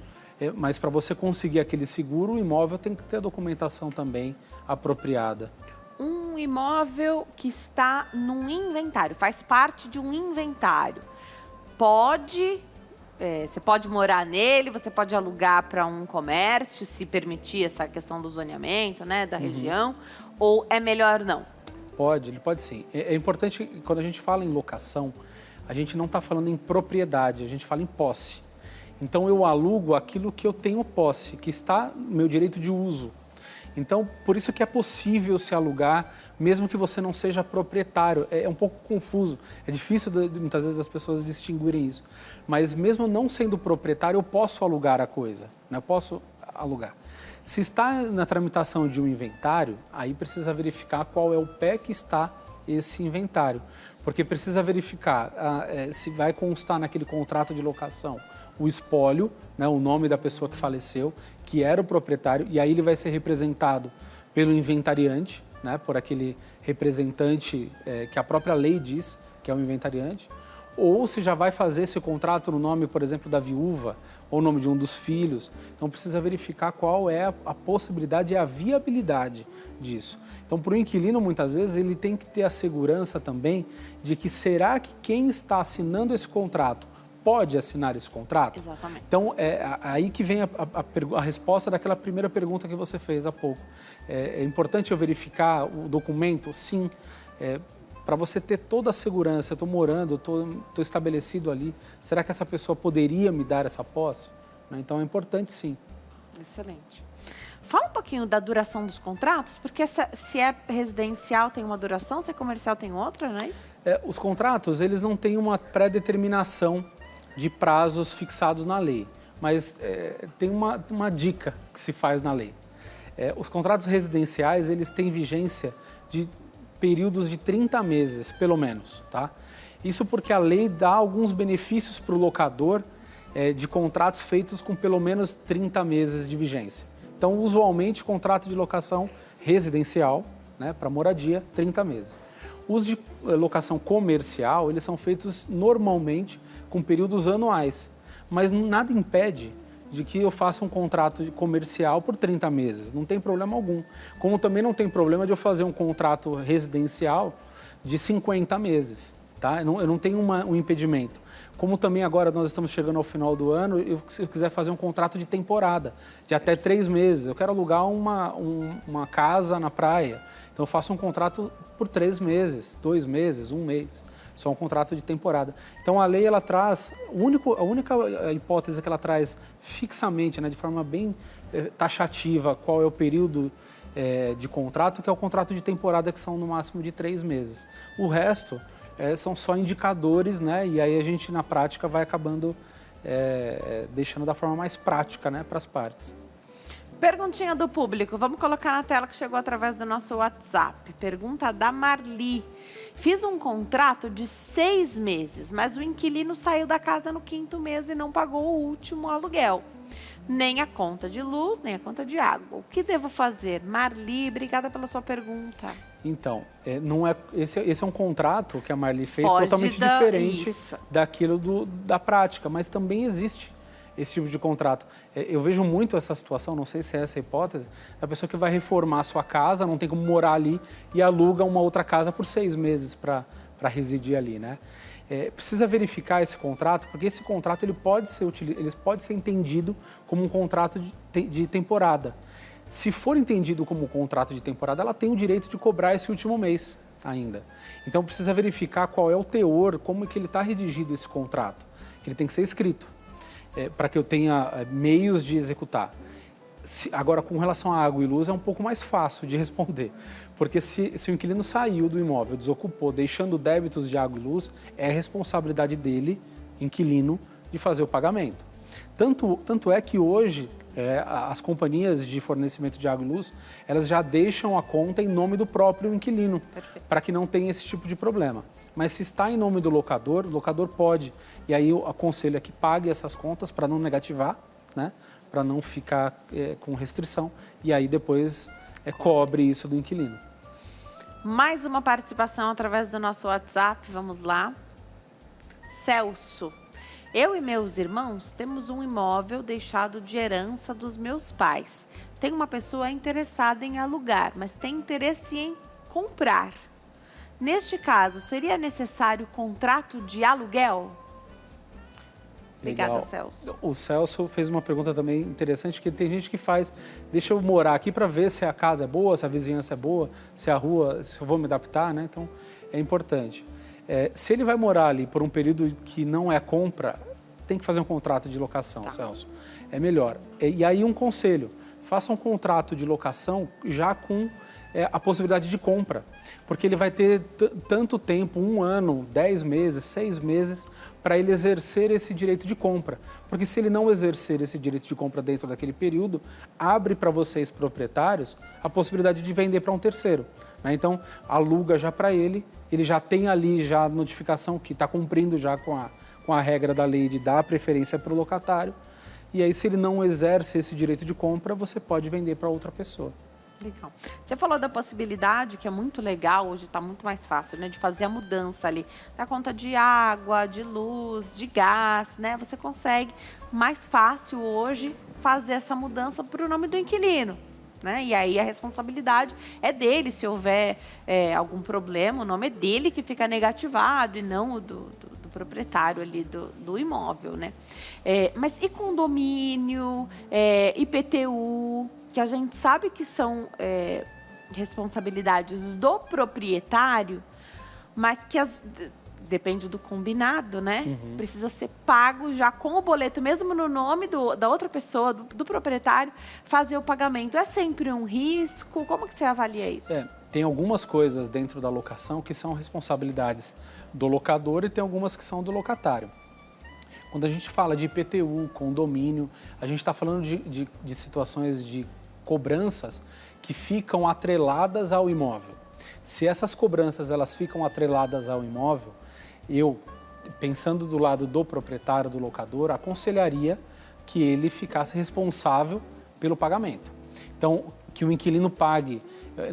mas para você conseguir aquele seguro, o imóvel tem que ter a documentação também apropriada. Um imóvel que está num inventário, faz parte de um inventário, você pode morar nele, você pode alugar para um comércio, se permitir essa questão do zoneamento, né, da região, ou é melhor não? Ele pode sim. É importante, quando a gente fala em locação, a gente não está falando em propriedade, a gente fala em posse. Então, eu alugo aquilo que eu tenho posse, que está no meu direito de uso. Então, por isso que é possível se alugar, mesmo que você não seja proprietário. É um pouco confuso, é difícil muitas vezes as pessoas distinguirem isso. Mas mesmo não sendo proprietário, eu posso alugar a coisa, né? Eu posso alugar. Se está na tramitação de um inventário, aí precisa verificar qual é o pé que está esse inventário. Porque precisa verificar se vai constar naquele contrato de locação o espólio, né, o nome da pessoa que faleceu, que era o proprietário, e aí ele vai ser representado pelo inventariante, né, por aquele representante que a própria lei diz que é o inventariante, ou se já vai fazer esse contrato no nome, por exemplo, da viúva, ou no nome de um dos filhos. Então precisa verificar qual é a possibilidade e a viabilidade disso. Então, para o inquilino, muitas vezes, ele tem que ter a segurança também de que será que quem está assinando esse contrato pode assinar esse contrato? Exatamente. Então, é aí que vem a resposta daquela primeira pergunta que você fez há pouco. É importante eu verificar o documento? Sim. Para você ter toda a segurança, eu estou morando, estou estabelecido ali, será que essa pessoa poderia me dar essa posse? Então, é importante sim. Excelente. Fala um pouquinho da duração dos contratos, porque se é residencial tem uma duração, se é comercial tem outra, não é isso? Os contratos, eles não têm uma pré-determinação de prazos fixados na lei, mas tem uma dica que se faz na lei. Os contratos residenciais, eles têm vigência de períodos de 30 meses, pelo menos, tá? Isso porque a lei dá alguns benefícios para o locador de contratos feitos com pelo menos 30 meses de vigência. Então, usualmente, contrato de locação residencial, né, para moradia, 30 meses. Os de locação comercial, eles são feitos normalmente com períodos anuais, mas nada impede de que eu faça um contrato comercial por 30 meses, não tem problema algum. Como também não tem problema de eu fazer um contrato residencial de 50 meses, tá? Eu não tenho um impedimento. Como também agora nós estamos chegando ao final do ano, se eu quiser fazer um contrato de temporada, de até 3 meses, eu quero alugar uma casa na praia, então eu faço um contrato por 3 meses, 2 meses, 1 mês. Só um contrato de temporada. Então, a lei, ela traz, a única hipótese que ela traz fixamente, né, de forma bem taxativa, qual é o período de contrato, que é o contrato de temporada, que são no máximo de 3 meses. O resto são só indicadores, né, e aí a gente, na prática, vai acabando deixando da forma mais prática, né, para as partes. Perguntinha do público, vamos colocar na tela que chegou através do nosso WhatsApp. Pergunta da Marli. Fiz um contrato de 6 meses, mas o inquilino saiu da casa no 5º mês e não pagou o último aluguel. Nem a conta de luz, nem a conta de água. O que devo fazer? Marli, obrigada pela sua pergunta. Então, esse é um contrato que a Marli fez Foge totalmente diferente daquilo da prática, mas também existe esse tipo de contrato. Eu vejo muito essa situação, não sei se é essa a hipótese, da pessoa que vai reformar a sua casa, não tem como morar ali e aluga uma outra casa por 6 meses para residir ali, né? Precisa verificar esse contrato, porque esse contrato ele pode ser entendido como um contrato de temporada. Se for entendido como um contrato de temporada, ela tem o direito de cobrar esse último mês ainda. Então precisa verificar qual é o teor, como é que ele está redigido esse contrato. Ele tem que ser escrito. Para que eu tenha meios de executar. Agora, com relação à água e luz, é um pouco mais fácil de responder, porque se o inquilino saiu do imóvel, desocupou, deixando débitos de água e luz, é responsabilidade dele, inquilino, de fazer o pagamento. Tanto é que hoje, as companhias de fornecimento de água e luz, elas já deixam a conta em nome do próprio inquilino, para que não tenha esse tipo de problema. Mas se está em nome do locador, o locador pode, e aí eu aconselho que pague essas contas para não negativar, né? Para não ficar com restrição, e aí depois cobre isso do inquilino. Mais uma participação através do nosso WhatsApp, vamos lá. Celso. Eu e meus irmãos temos um imóvel deixado de herança dos meus pais. Tem uma pessoa interessada em alugar, mas tem interesse em comprar. Neste caso, seria necessário contrato de aluguel? Obrigada, Legal. Celso. O Celso fez uma pergunta também interessante, que tem gente que faz, deixa eu morar aqui para ver se a casa é boa, se a vizinhança é boa, se a rua, se eu vou me adaptar, né? Então, é importante. Se ele vai morar ali por um período que não é compra, tem que fazer um contrato de locação, Celso. É melhor. E aí um conselho, faça um contrato de locação já com a possibilidade de compra, porque ele vai ter tanto tempo, 1 ano, 10 meses, 6 meses, para ele exercer esse direito de compra. Porque se ele não exercer esse direito de compra dentro daquele período, abre para vocês, proprietários, a possibilidade de vender para um terceiro. Né? Então, aluga já para ele já tem ali já a notificação que está cumprindo já com a regra da lei de dar preferência para o locatário. E aí, se ele não exerce esse direito de compra, você pode vender para outra pessoa. Legal. Você falou da possibilidade, que é muito legal, hoje está muito mais fácil, né? De fazer a mudança ali da conta de água, de luz, de gás, né? Você consegue mais fácil hoje fazer essa mudança para o nome do inquilino, né? E aí a responsabilidade é dele, se houver algum problema, o nome é dele que fica negativado e não o do proprietário ali do imóvel, né? Mas e condomínio, IPTU, que a gente sabe que são responsabilidades do proprietário, mas que depende do combinado, né? Precisa ser pago já com o boleto, mesmo no nome da outra pessoa, do proprietário, fazer o pagamento. É sempre um risco? Como que você avalia isso? Tem algumas coisas dentro da locação que são responsabilidades do locador e tem algumas que são do locatário. Quando a gente fala de IPTU, condomínio, a gente está falando de situações de cobranças que ficam atreladas ao imóvel. Se essas cobranças elas ficam atreladas ao imóvel, eu, pensando do lado do proprietário, do locador, aconselharia que ele ficasse responsável pelo pagamento. Então, que o inquilino pague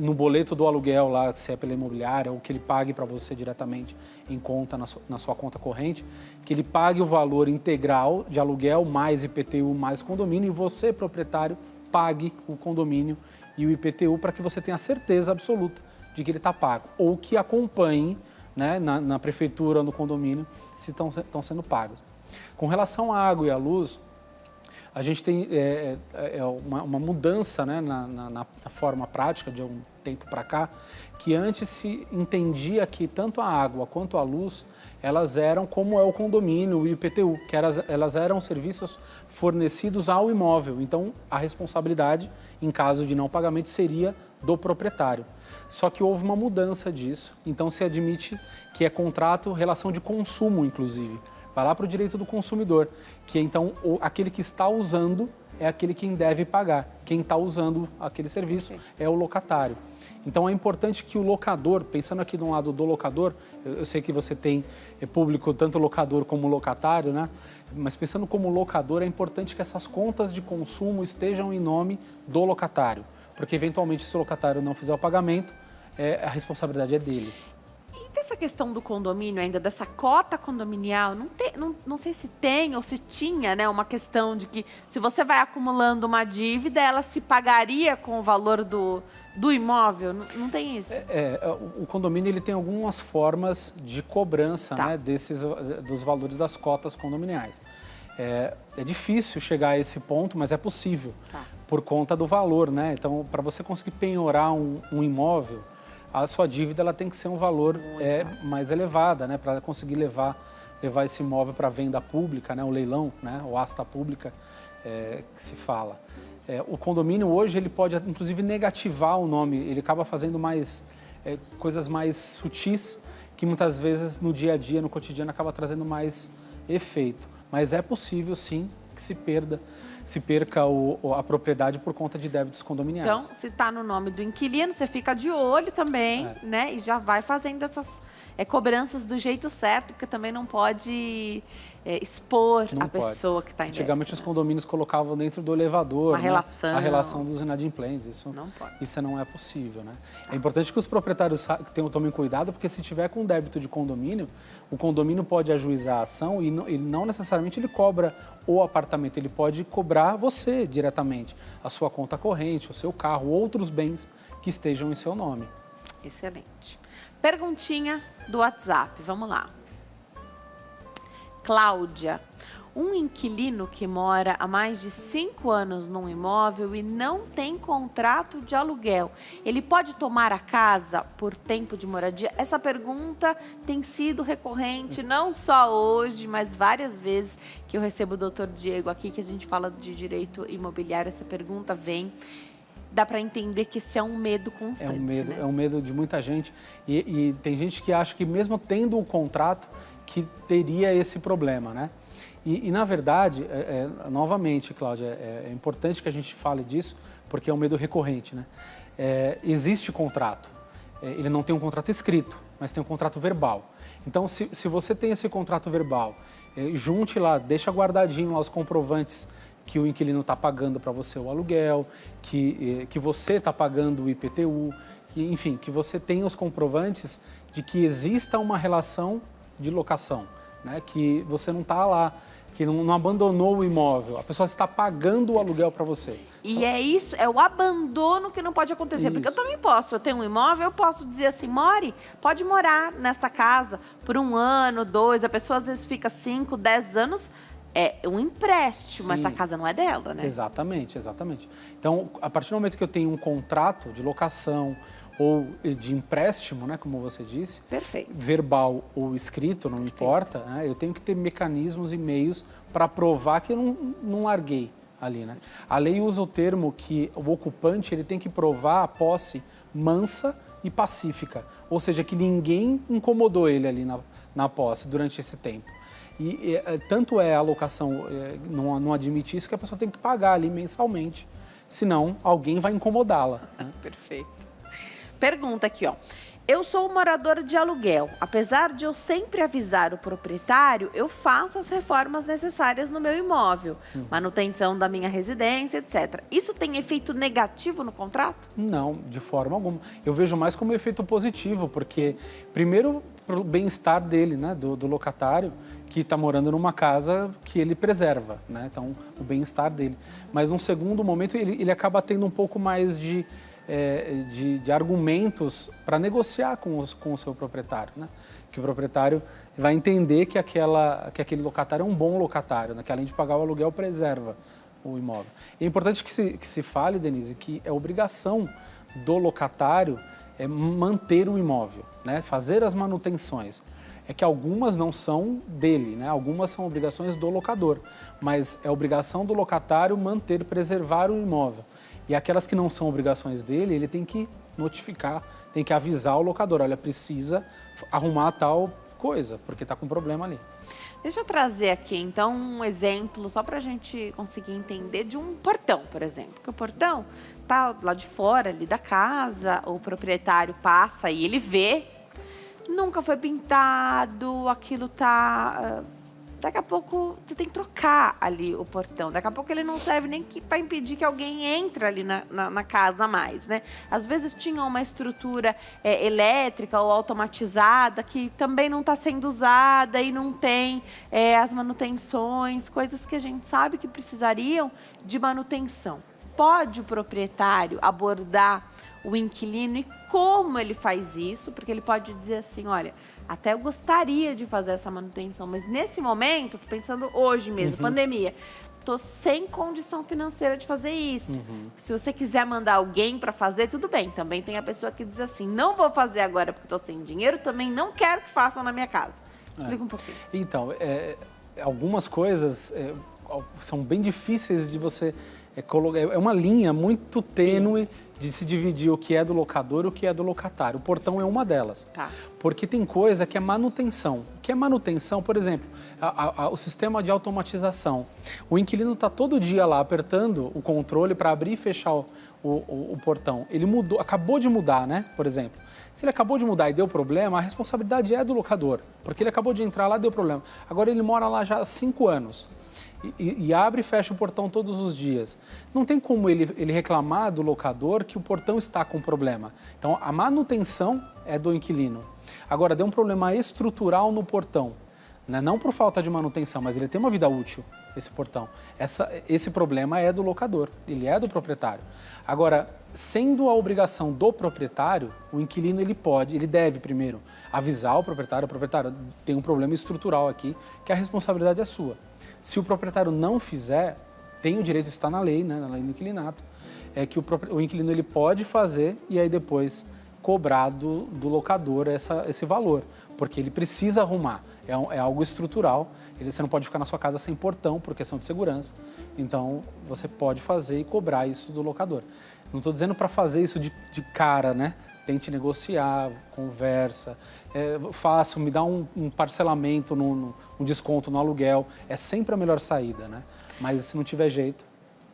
no boleto do aluguel, lá, se é pela imobiliária, ou que ele pague para você diretamente em conta, na sua conta corrente, que ele pague o valor integral de aluguel, mais IPTU, mais condomínio, e você, proprietário, pague o condomínio e o IPTU para que você tenha certeza absoluta de que ele está pago. Ou que acompanhe, né, na prefeitura, no condomínio, se estão sendo pagos. Com relação à água e à luz, a gente tem uma mudança, né, na forma prática de um tempo para cá, que antes se entendia que tanto a água quanto a luz, elas eram como é o condomínio, o IPTU, que elas eram serviços fornecidos ao imóvel. Então, a responsabilidade, em caso de não pagamento, seria do proprietário. Só que houve uma mudança disso, então se admite que é contrato, relação de consumo, inclusive. Vai lá para o direito do consumidor, que então aquele que está usando é aquele quem deve pagar. Quem está usando aquele serviço é o locatário. Então é importante que o locador, pensando aqui de um lado do locador, eu sei que você tem público tanto locador como locatário, né? Mas pensando como locador, é importante que essas contas de consumo estejam em nome do locatário, porque eventualmente se o locatário não fizer o pagamento, a responsabilidade é dele. Essa questão do condomínio ainda, dessa cota condominial, não sei se tem ou se tinha, né, uma questão de que se você vai acumulando uma dívida, ela se pagaria com o valor do imóvel? Não tem isso? O condomínio ele tem algumas formas de cobrança, né, dos valores das cotas condominiais. É difícil chegar a esse ponto, mas é possível, por conta do valor, né? Então, para você conseguir penhorar um imóvel, a sua dívida ela tem que ser um valor mais elevada, né, para conseguir levar esse imóvel para venda pública, né, o leilão, né, o asta pública que se fala. O condomínio hoje ele pode inclusive negativar o nome, ele acaba fazendo coisas mais sutis que muitas vezes no dia a dia, no cotidiano, acaba trazendo mais efeito. Mas é possível sim que se perca a propriedade por conta de débitos condominiais. Então, se está no nome do inquilino, você fica de olho também, né? E já vai fazendo essas cobranças do jeito certo, porque também não pode expor a pessoa que está em débito. Antigamente os condomínios colocavam dentro do elevador, a relação dos inadimplentes. Isso não é possível, né? Tá. É importante que os proprietários tomem cuidado, porque se tiver com débito de condomínio, o condomínio pode ajuizar a ação e não necessariamente ele cobra o apartamento, ele pode cobrar você diretamente, a sua conta corrente, o seu carro, outros bens que estejam em seu nome. Excelente. Perguntinha do WhatsApp, vamos lá. Cláudia, Um inquilino que mora há mais de 5 anos num imóvel e não tem contrato de aluguel, ele pode tomar a casa por tempo de moradia? Essa pergunta tem sido recorrente, não só hoje, mas várias vezes que eu recebo o doutor Diego aqui, que a gente fala de direito imobiliário, essa pergunta vem. Dá para entender que esse é um medo constante, né? É um medo de muita gente. E tem gente que acha que mesmo tendo o contrato, que teria esse problema, né? E na verdade, novamente, Cláudia, é importante que a gente fale disso, porque é um medo recorrente, né? Existe contrato. Ele não tem um contrato escrito, mas tem um contrato verbal. Então, se você tem esse contrato verbal, junte lá, deixa guardadinho lá os comprovantes que o inquilino está pagando para você o aluguel, que você está pagando o IPTU, enfim, que você tenha os comprovantes de que exista uma relação de locação, né? Que você não está lá, que não abandonou o imóvel, a pessoa está pagando o aluguel para você. E é isso, é o abandono que não pode acontecer, porque eu também posso, eu tenho um imóvel, eu posso dizer assim, pode morar nesta casa por 1 ano, 2, a pessoa às vezes fica 5, 10 anos, é um empréstimo, essa casa não é dela, né? Exatamente, exatamente. Então, a partir do momento que eu tenho um contrato de locação ou de empréstimo, né, como você disse, perfeito, verbal ou escrito, não importa, né, eu tenho que ter mecanismos e meios para provar que eu não larguei ali, né? A lei usa o termo que o ocupante ele tem que provar a posse mansa e pacífica, ou seja, que ninguém incomodou ele ali na posse durante esse tempo. E tanto a locação não admite isso que a pessoa tem que pagar ali mensalmente, senão alguém vai incomodá-la, né? Perfeito. Pergunta aqui, ó. Eu sou um morador de aluguel. Apesar de eu sempre avisar o proprietário, eu faço as reformas necessárias no meu imóvel, manutenção da minha residência, etc. Isso tem efeito negativo no contrato? Não, de forma alguma. Eu vejo mais como efeito positivo, porque, primeiro, para o bem-estar dele, né, do locatário, que está morando numa casa que ele preserva, né? Então, o bem-estar dele. Mas, num segundo momento, ele acaba tendo um pouco mais de argumentos para negociar com o seu proprietário, né? Que o proprietário vai entender que aquele locatário é um bom locatário, né? Que além de pagar o aluguel, preserva o imóvel. E é importante que se fale, Denise, que é obrigação do locatário manter o imóvel, né? Fazer as manutenções. É que algumas não são dele, né? Algumas são obrigações do locador, mas é obrigação do locatário manter, preservar o imóvel. E aquelas que não são obrigações dele, ele tem que notificar, tem que avisar o locador, olha, precisa arrumar tal coisa, porque está com problema ali. Deixa eu trazer aqui, então, um exemplo, só para a gente conseguir entender, de um portão, por exemplo. Porque o portão está lá de fora, ali da casa, o proprietário passa e ele vê, nunca foi pintado, aquilo está... Daqui a pouco você tem que trocar ali o portão. Daqui a pouco ele não serve nem para impedir que alguém entre ali na casa mais, né? Às vezes tinha uma estrutura elétrica ou automatizada que também não está sendo usada e não tem as manutenções, coisas que a gente sabe que precisariam de manutenção. Pode o proprietário abordar o inquilino e como ele faz isso? Porque ele pode dizer assim, olha, até eu gostaria de fazer essa manutenção, mas nesse momento, tô pensando hoje mesmo, pandemia, tô sem condição financeira de fazer isso. Se você quiser mandar alguém para fazer, tudo bem. Também tem a pessoa que diz assim, não vou fazer agora porque tô sem dinheiro, também não quero que façam na minha casa. Explica um pouquinho. Então, algumas coisas são bem difíceis de você colocar. É uma linha muito tênue de se dividir o que é do locador e o que é do locatário. O portão é uma delas. Tá. Porque tem coisa que é manutenção. O que é manutenção, por exemplo, o sistema de automatização. O inquilino está todo dia lá apertando o controle para abrir e fechar o portão. Ele mudou, acabou de mudar, né? Por exemplo. Se ele acabou de mudar e deu problema, a responsabilidade é do locador. Porque ele acabou de entrar lá e deu problema. Agora ele mora lá já há 5 anos. E abre e fecha o portão todos os dias. Não tem como ele reclamar do locador que o portão está com problema. Então, a manutenção é do inquilino. Agora, deu um problema estrutural no portão, né? Não por falta de manutenção, mas ele tem uma vida útil, esse portão. Esse problema é do locador, ele é do proprietário. Agora, sendo a obrigação do proprietário, o inquilino ele deve primeiro avisar o proprietário tem um problema estrutural aqui, que a responsabilidade é sua. Se o proprietário não fizer, tem o direito, está na lei, né, na lei do inquilinato, é que o inquilino ele pode fazer e aí depois cobrar do locador esse valor, porque ele precisa arrumar, é algo estrutural, você não pode ficar na sua casa sem portão por questão de segurança, então você pode fazer e cobrar isso do locador. Não estou dizendo para fazer isso de cara, né? Tente negociar, conversa, faça, me dá um parcelamento, um desconto no aluguel, é sempre a melhor saída, né? Mas se não tiver jeito...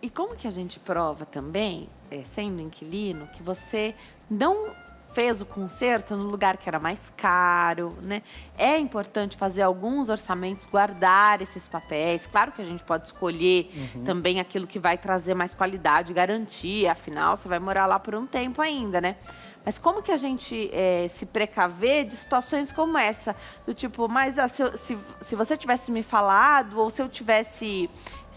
E como que a gente prova também, sendo inquilino, que você não fez o conserto no lugar que era mais caro, né? É importante fazer alguns orçamentos, guardar esses papéis. Claro que a gente pode escolher também aquilo que vai trazer mais qualidade, garantia, afinal, você vai morar lá por um tempo ainda, né? Mas como que a gente se precaver de situações como essa? Do tipo, mas se você tivesse me falado, ou se eu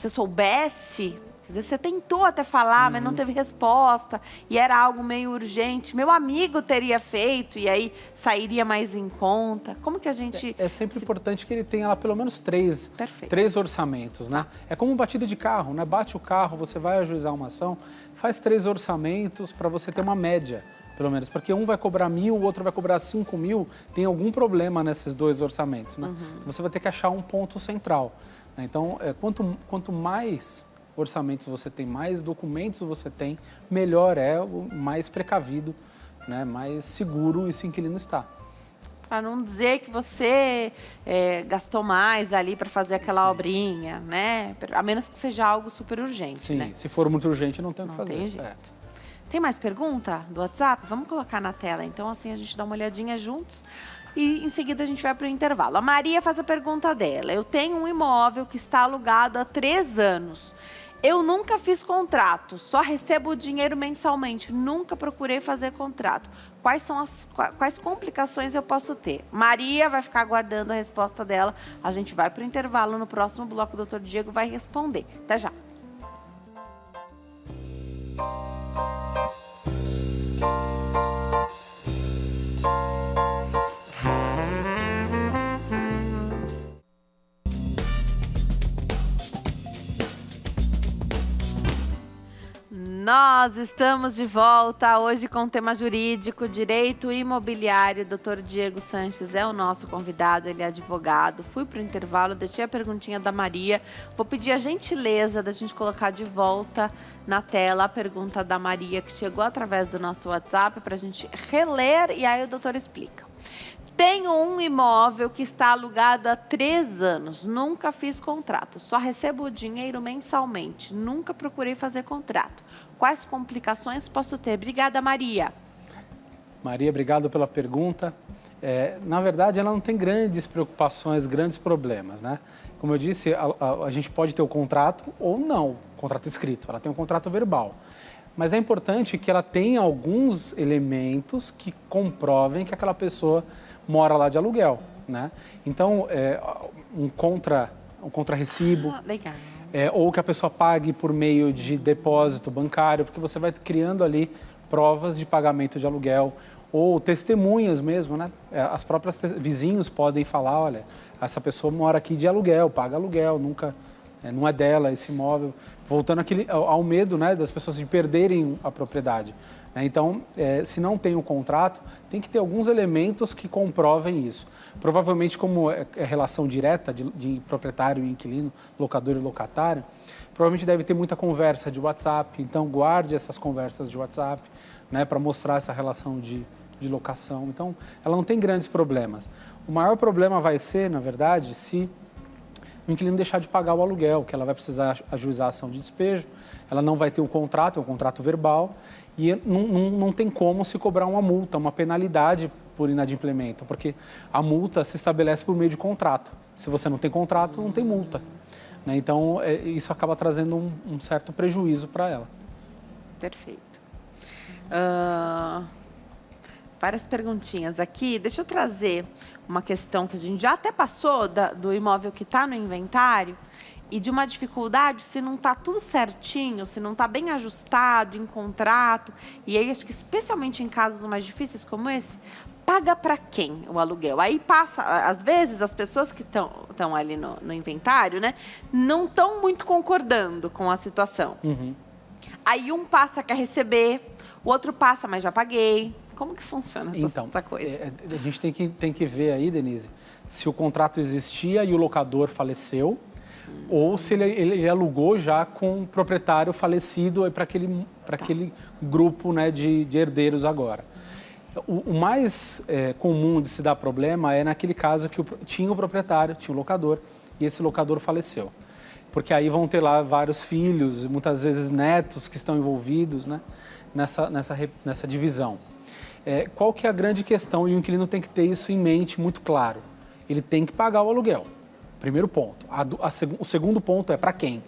soubesse... Quer dizer, você tentou até falar, mas não teve resposta, e era algo meio urgente. Meu amigo teria feito, e aí sairia mais em conta. Como que a gente... É sempre importante que ele tenha lá pelo menos três orçamentos, né? É como batida de carro, né? Bate o carro, você vai ajuizar uma ação, faz 3 orçamentos para você ter uma média, pelo menos. Porque um vai cobrar 1.000, o outro vai cobrar 5.000, tem algum problema nesses 2 orçamentos, né? Então, você vai ter que achar um ponto central, né? Então, quanto mais orçamentos você tem, mais documentos você tem, melhor mais precavido, né, mais seguro esse inquilino está. Para não dizer que você gastou mais ali para fazer aquela obrinha, né? A menos que seja algo super urgente. Sim, né? Se for muito urgente, não tem o que fazer. Tem jeito. Tem mais pergunta do WhatsApp? Vamos colocar na tela, então assim a gente dá uma olhadinha juntos. E em seguida a gente vai para o intervalo. A Maria faz a pergunta dela. Eu tenho um imóvel que está alugado há 3 anos. Eu nunca fiz contrato, só recebo o dinheiro mensalmente. Nunca procurei fazer contrato. Quais complicações eu posso ter? Maria vai ficar aguardando a resposta dela. A gente vai para o intervalo. No próximo bloco, o Dr. Diego vai responder. Até já. Nós estamos de volta hoje com o tema jurídico, direito imobiliário. Dr. Diego Sanches é o nosso convidado, ele é advogado. Fui para o intervalo, deixei a perguntinha da Maria. Vou pedir a gentileza da gente colocar de volta na tela a pergunta da Maria, que chegou através do nosso WhatsApp, para a gente reler e aí o doutor explica. Tenho um imóvel que está alugado há 3 anos, nunca fiz contrato, só recebo o dinheiro mensalmente, nunca procurei fazer contrato. Quais complicações posso ter? Obrigada, Maria. Maria, obrigado pela pergunta. Na verdade, ela não tem grandes preocupações, grandes problemas, né? Como eu disse, a gente pode ter o contrato ou não, contrato escrito, ela tem um contrato verbal. Mas é importante que ela tenha alguns elementos que comprovem que aquela pessoa mora lá de aluguel, né? Então, um contra-recibo, legal. Ou que a pessoa pague por meio de depósito bancário, porque você vai criando ali provas de pagamento de aluguel, ou testemunhas mesmo, né? As próprias vizinhos podem falar, olha, essa pessoa mora aqui de aluguel, paga aluguel, nunca, não é dela esse imóvel. Voltando ao medo, né, das pessoas de perderem a propriedade. Então, se não tem um contrato, tem que ter alguns elementos que comprovem isso. Provavelmente, como é relação direta de proprietário e inquilino, locador e locatário, provavelmente deve ter muita conversa de WhatsApp. Então, guarde essas conversas de WhatsApp, né, para mostrar essa relação de locação. Então, ela não tem grandes problemas. O maior problema vai ser, na verdade, se o inquilino deixar de pagar o aluguel, que ela vai precisar ajuizar a ação de despejo, ela não vai ter um contrato, é um contrato verbal, e não tem como se cobrar uma multa, uma penalidade por inadimplemento, porque a multa se estabelece por meio de contrato. Se você não tem contrato, não tem multa, né? Então, isso acaba trazendo um certo prejuízo para ela. Perfeito. Várias perguntinhas aqui. Deixa eu trazer uma questão que a gente já até passou do imóvel que está no inventário e de uma dificuldade se não está tudo certinho, se não está bem ajustado em contrato. E aí, acho que especialmente em casos mais difíceis como esse, paga para quem o aluguel? Aí passa, às vezes, as pessoas que estão ali no inventário, né, não estão muito concordando com a situação. Uhum. Aí um passa, quer receber, o outro passa, mas já paguei. Como que funciona essa coisa? A gente tem que ver aí, Denise, se o contrato existia e o locador faleceu, ou se ele alugou já com o proprietário falecido para aquele grupo, né, de herdeiros agora. O mais comum de se dar problema é naquele caso que tinha o proprietário, tinha o locador, e esse locador faleceu. Porque aí vão ter lá vários filhos, muitas vezes netos que estão envolvidos, né, nessa divisão. Qual que é a grande questão? E o inquilino tem que ter isso em mente muito claro. Ele tem que pagar o aluguel. Primeiro ponto. O segundo ponto é para quem?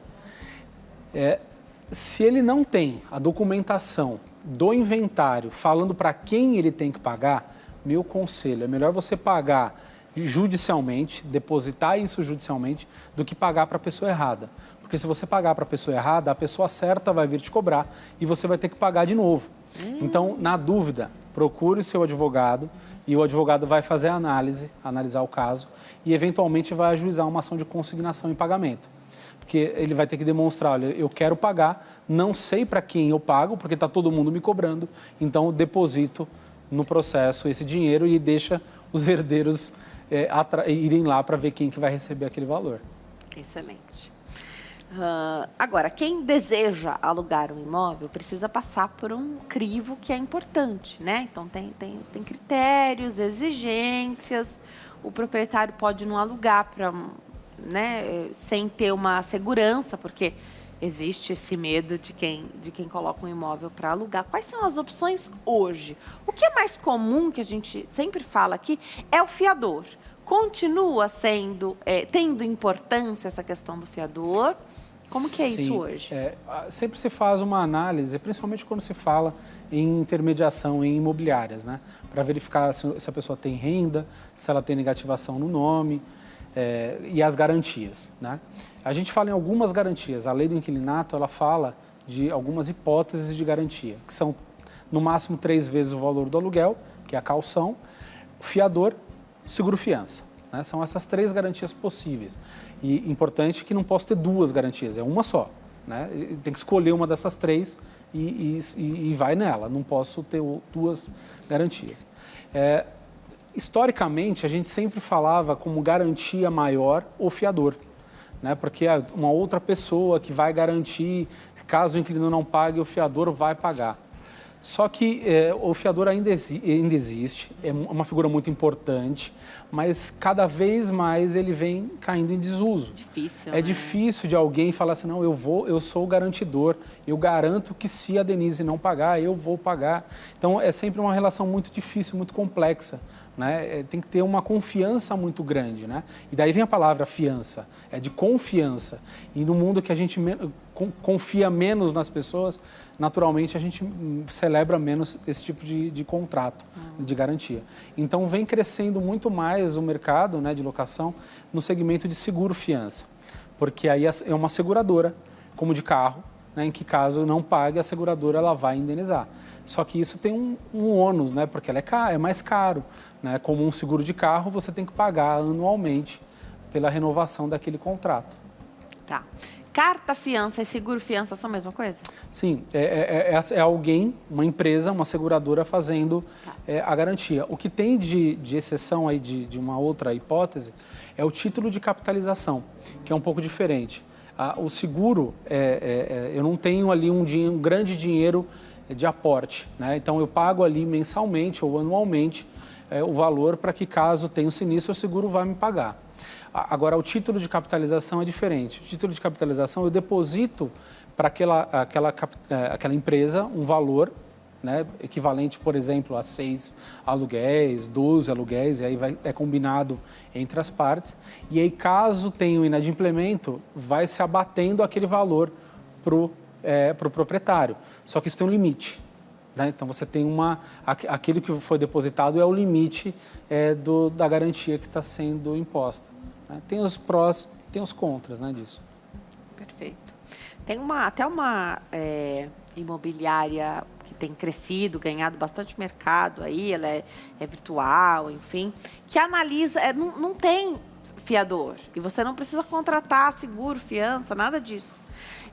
Se ele não tem a documentação do inventário falando para quem ele tem que pagar, meu conselho, é melhor você pagar judicialmente, depositar isso judicialmente, do que pagar para a pessoa errada. Porque se você pagar para a pessoa errada, a pessoa certa vai vir te cobrar e você vai ter que pagar de novo. Então, na dúvida, procure o seu advogado e o advogado vai fazer a analisar o caso e eventualmente vai ajuizar uma ação de consignação em pagamento. Porque ele vai ter que demonstrar, olha, eu quero pagar, não sei para quem eu pago, porque está todo mundo me cobrando, então eu deposito no processo esse dinheiro e deixa os herdeiros irem lá para ver quem que vai receber aquele valor. Excelente. Agora, quem deseja alugar um imóvel precisa passar por um crivo que é importante, né? Então, tem critérios, exigências. O proprietário pode não alugar né, sem ter uma segurança, porque existe esse medo de quem coloca um imóvel para alugar. Quais são as opções hoje? O que é mais comum, que a gente sempre fala aqui, é o fiador. Continua tendo importância essa questão do fiador? Como que é isso hoje? Sempre se faz uma análise, principalmente quando se fala em intermediação em imobiliárias, né? Para verificar se a pessoa tem renda, se ela tem negativação no nome e as garantias, né? A gente fala em algumas garantias. A lei do inquilinato, ela fala de algumas hipóteses de garantia, que são no máximo 3 vezes o valor do aluguel, que é a caução, fiador, seguro-fiança. Né? São essas 3 garantias possíveis. E importante que não posso ter 2 garantias, é uma só. Né? Tem que escolher uma dessas 3 e vai nela, não posso ter 2 garantias. Historicamente, a gente sempre falava como garantia maior o fiador, né? Porque é uma outra pessoa que vai garantir, caso o inquilino não pague, o fiador vai pagar. Só que o fiador ainda existe, é uma figura muito importante, mas cada vez mais ele vem caindo em desuso. Difícil, né? Difícil de alguém falar assim, não, eu sou o garantidor, eu garanto que se a Denise não pagar, eu vou pagar. Então é sempre uma relação muito difícil, muito complexa. Né? Tem que ter uma confiança muito grande, né? E daí vem a palavra fiança, é de confiança. E no mundo que a gente confia menos nas pessoas, naturalmente a gente celebra menos esse tipo de contrato, de garantia. Então vem crescendo muito mais o mercado, né, de locação no segmento de seguro-fiança, porque aí é uma seguradora, como de carro, né, em que caso não pague, a seguradora ela vai indenizar. Só que isso tem um ônus, né, porque ela é mais caro. Né? Como um seguro de carro, você tem que pagar anualmente pela renovação daquele contrato. Tá. Carta fiança e seguro fiança são a mesma coisa? Sim, é alguém, uma empresa, uma seguradora fazendo a garantia. O que tem de exceção aí de uma outra hipótese é o título de capitalização, que é um pouco diferente. O seguro, eu não tenho ali um grande dinheiro de aporte, né? Então eu pago ali mensalmente ou anualmente o valor para que caso tenha um sinistro, o seguro vai me pagar. Agora, o título de capitalização é diferente. O título de capitalização eu deposito para aquela empresa um valor, né, equivalente, por exemplo, a 6 aluguéis, 12 aluguéis, e aí é combinado entre as partes. E aí, caso tenha um inadimplemento, vai se abatendo aquele valor para o proprietário. Só que isso tem um limite. né? Então você tem aquilo que foi depositado é o limite da garantia que está sendo imposta, né? Tem os prós, tem os contras, né, disso. Perfeito. Tem até uma imobiliária que tem crescido, ganhado bastante mercado aí, ela é virtual, enfim, que analisa, não tem fiador, e você não precisa contratar seguro, fiança, nada disso.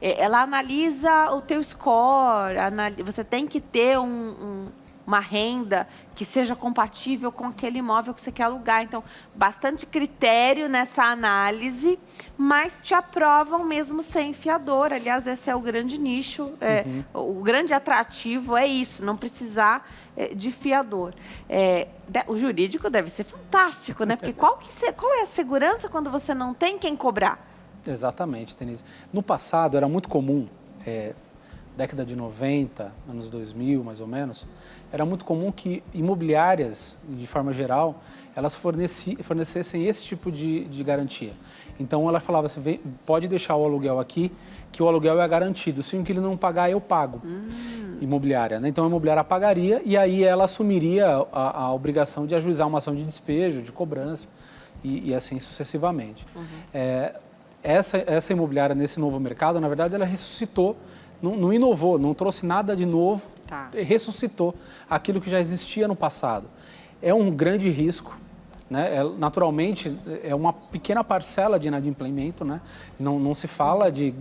Ela analisa o teu score, você tem que ter uma renda que seja compatível com aquele imóvel que você quer alugar. Então, bastante critério nessa análise, mas te aprovam mesmo sem fiador. Aliás, esse é o grande nicho, o grande atrativo é isso, não precisar de fiador. O jurídico deve ser fantástico, né? Porque qual é a segurança quando você não tem quem cobrar? Exatamente, Denise. No passado era muito comum, década de 90, anos 2000 mais ou menos, era muito comum que imobiliárias, de forma geral, elas fornecessem esse tipo de garantia. Então ela falava assim, pode deixar o aluguel aqui, que o aluguel é garantido. Se o inquilino não pagar, eu pago. Imobiliária, né? Então a imobiliária pagaria e aí ela assumiria a obrigação de ajuizar uma ação de despejo, de cobrança e assim sucessivamente. Essa imobiliária nesse novo mercado, na verdade, ela ressuscitou, não inovou, não trouxe nada de novo, ressuscitou aquilo que já existia no passado. É um grande risco, né? Naturalmente, é uma pequena parcela de inadimplemento, né? Não se fala de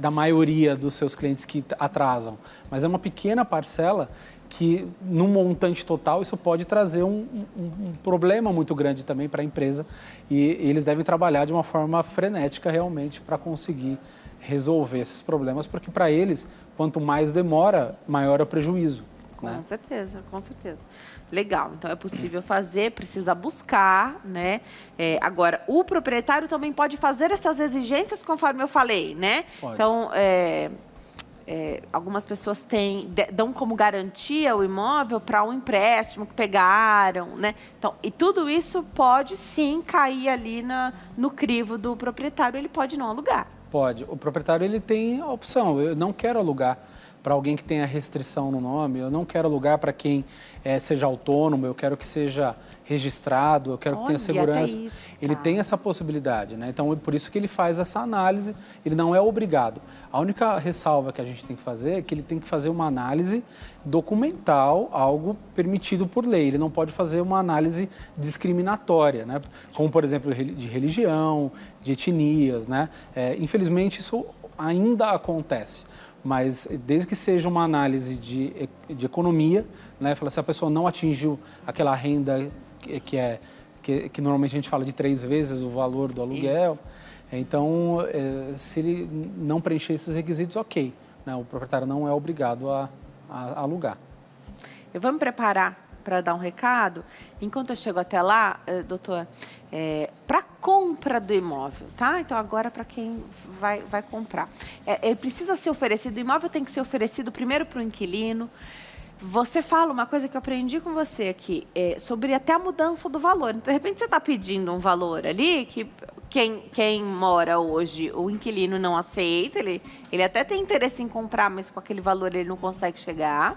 da maioria dos seus clientes que atrasam, mas é uma pequena parcela que, no montante total, isso pode trazer um problema muito grande também para a empresa e eles devem trabalhar de uma forma frenética realmente para conseguir resolver esses problemas, porque para eles, quanto mais demora, maior é o prejuízo. Com certeza, com certeza. Legal, então é possível fazer, precisa buscar, né? Agora, o proprietário também pode fazer essas exigências conforme eu falei, né? Pode. Então, algumas pessoas dão como garantia o imóvel para um empréstimo que pegaram, né? Então, e tudo isso pode sim cair ali no crivo do proprietário, ele pode não alugar. Pode. O proprietário ele tem a opção, eu não quero alugar para alguém que tenha restrição no nome, eu não quero alugar para quem seja autônomo, eu quero que seja registrado, eu quero que tenha segurança. Ele tem essa possibilidade, né? Então, por isso que ele faz essa análise, ele não é obrigado. A única ressalva que a gente tem que fazer é que ele tem que fazer uma análise documental, algo permitido por lei. Ele não pode fazer uma análise discriminatória, né? Como, por exemplo, de religião, de etnias, né? Infelizmente, isso ainda acontece. Mas desde que seja uma análise de economia, né? Fala, se a pessoa não atingiu aquela renda que normalmente a gente fala de 3 vezes o valor do aluguel, então se ele não preencher esses requisitos, ok, né? O proprietário não é obrigado a alugar. Eu vou me preparar para dar um recado. Enquanto eu chego até lá, doutor, para compra do imóvel, tá? Então, agora para quem vai comprar. Ele precisa ser oferecido, o imóvel tem que ser oferecido primeiro para o inquilino. Você fala uma coisa que eu aprendi com você aqui, sobre até a mudança do valor. Então, de repente, você está pedindo um valor ali que quem mora hoje, o inquilino não aceita, ele até tem interesse em comprar, mas com aquele valor ele não consegue chegar.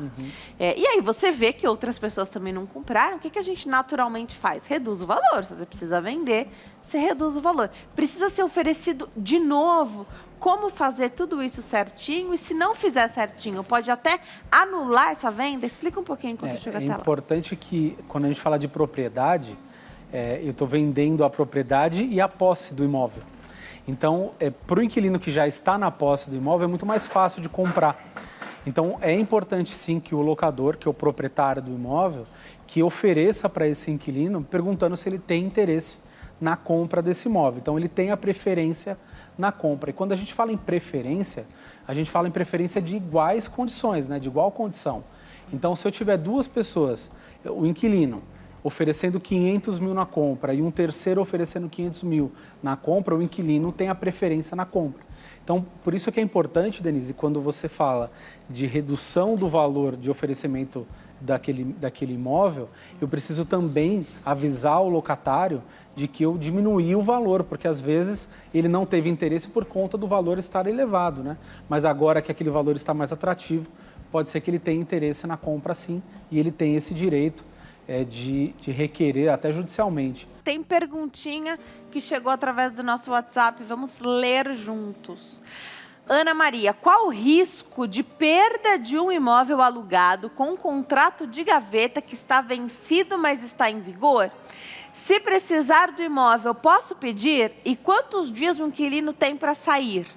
E aí você vê que outras pessoas também não compraram, o que a gente naturalmente faz? Reduz o valor. Se você precisa vender, você reduz o valor. Precisa ser oferecido de novo. Como fazer tudo isso certinho? E se não fizer certinho, pode até anular essa venda? Explica um pouquinho enquanto eu chego até lá. É importante que, quando a gente fala de propriedade, eu estou vendendo a propriedade e a posse do imóvel. Então, para o inquilino que já está na posse do imóvel, é muito mais fácil de comprar. Então, é importante sim que o locador, que é o proprietário do imóvel, que ofereça para esse inquilino, perguntando se ele tem interesse na compra desse imóvel. Então, ele tem a preferência na compra. E quando a gente fala em preferência, a gente fala em preferência de iguais condições, né? De igual condição. Então, se eu tiver 2 pessoas, o inquilino oferecendo 500 mil na compra e um terceiro oferecendo 500 mil na compra, o inquilino tem a preferência na compra. Então, por isso que é importante, Denise, quando você fala de redução do valor de oferecimento daquele imóvel, eu preciso também avisar o locatário de que eu diminuí o valor, porque às vezes ele não teve interesse por conta do valor estar elevado, né? Mas agora que aquele valor está mais atrativo, pode ser que ele tenha interesse na compra sim, e ele tem esse direito de requerer até judicialmente. Tem perguntinha que chegou através do nosso WhatsApp, vamos ler juntos. Ana Maria, qual o risco de perda de um imóvel alugado com um contrato de gaveta que está vencido, mas está em vigor? Se precisar do imóvel, posso pedir? E quantos dias o inquilino tem para sair?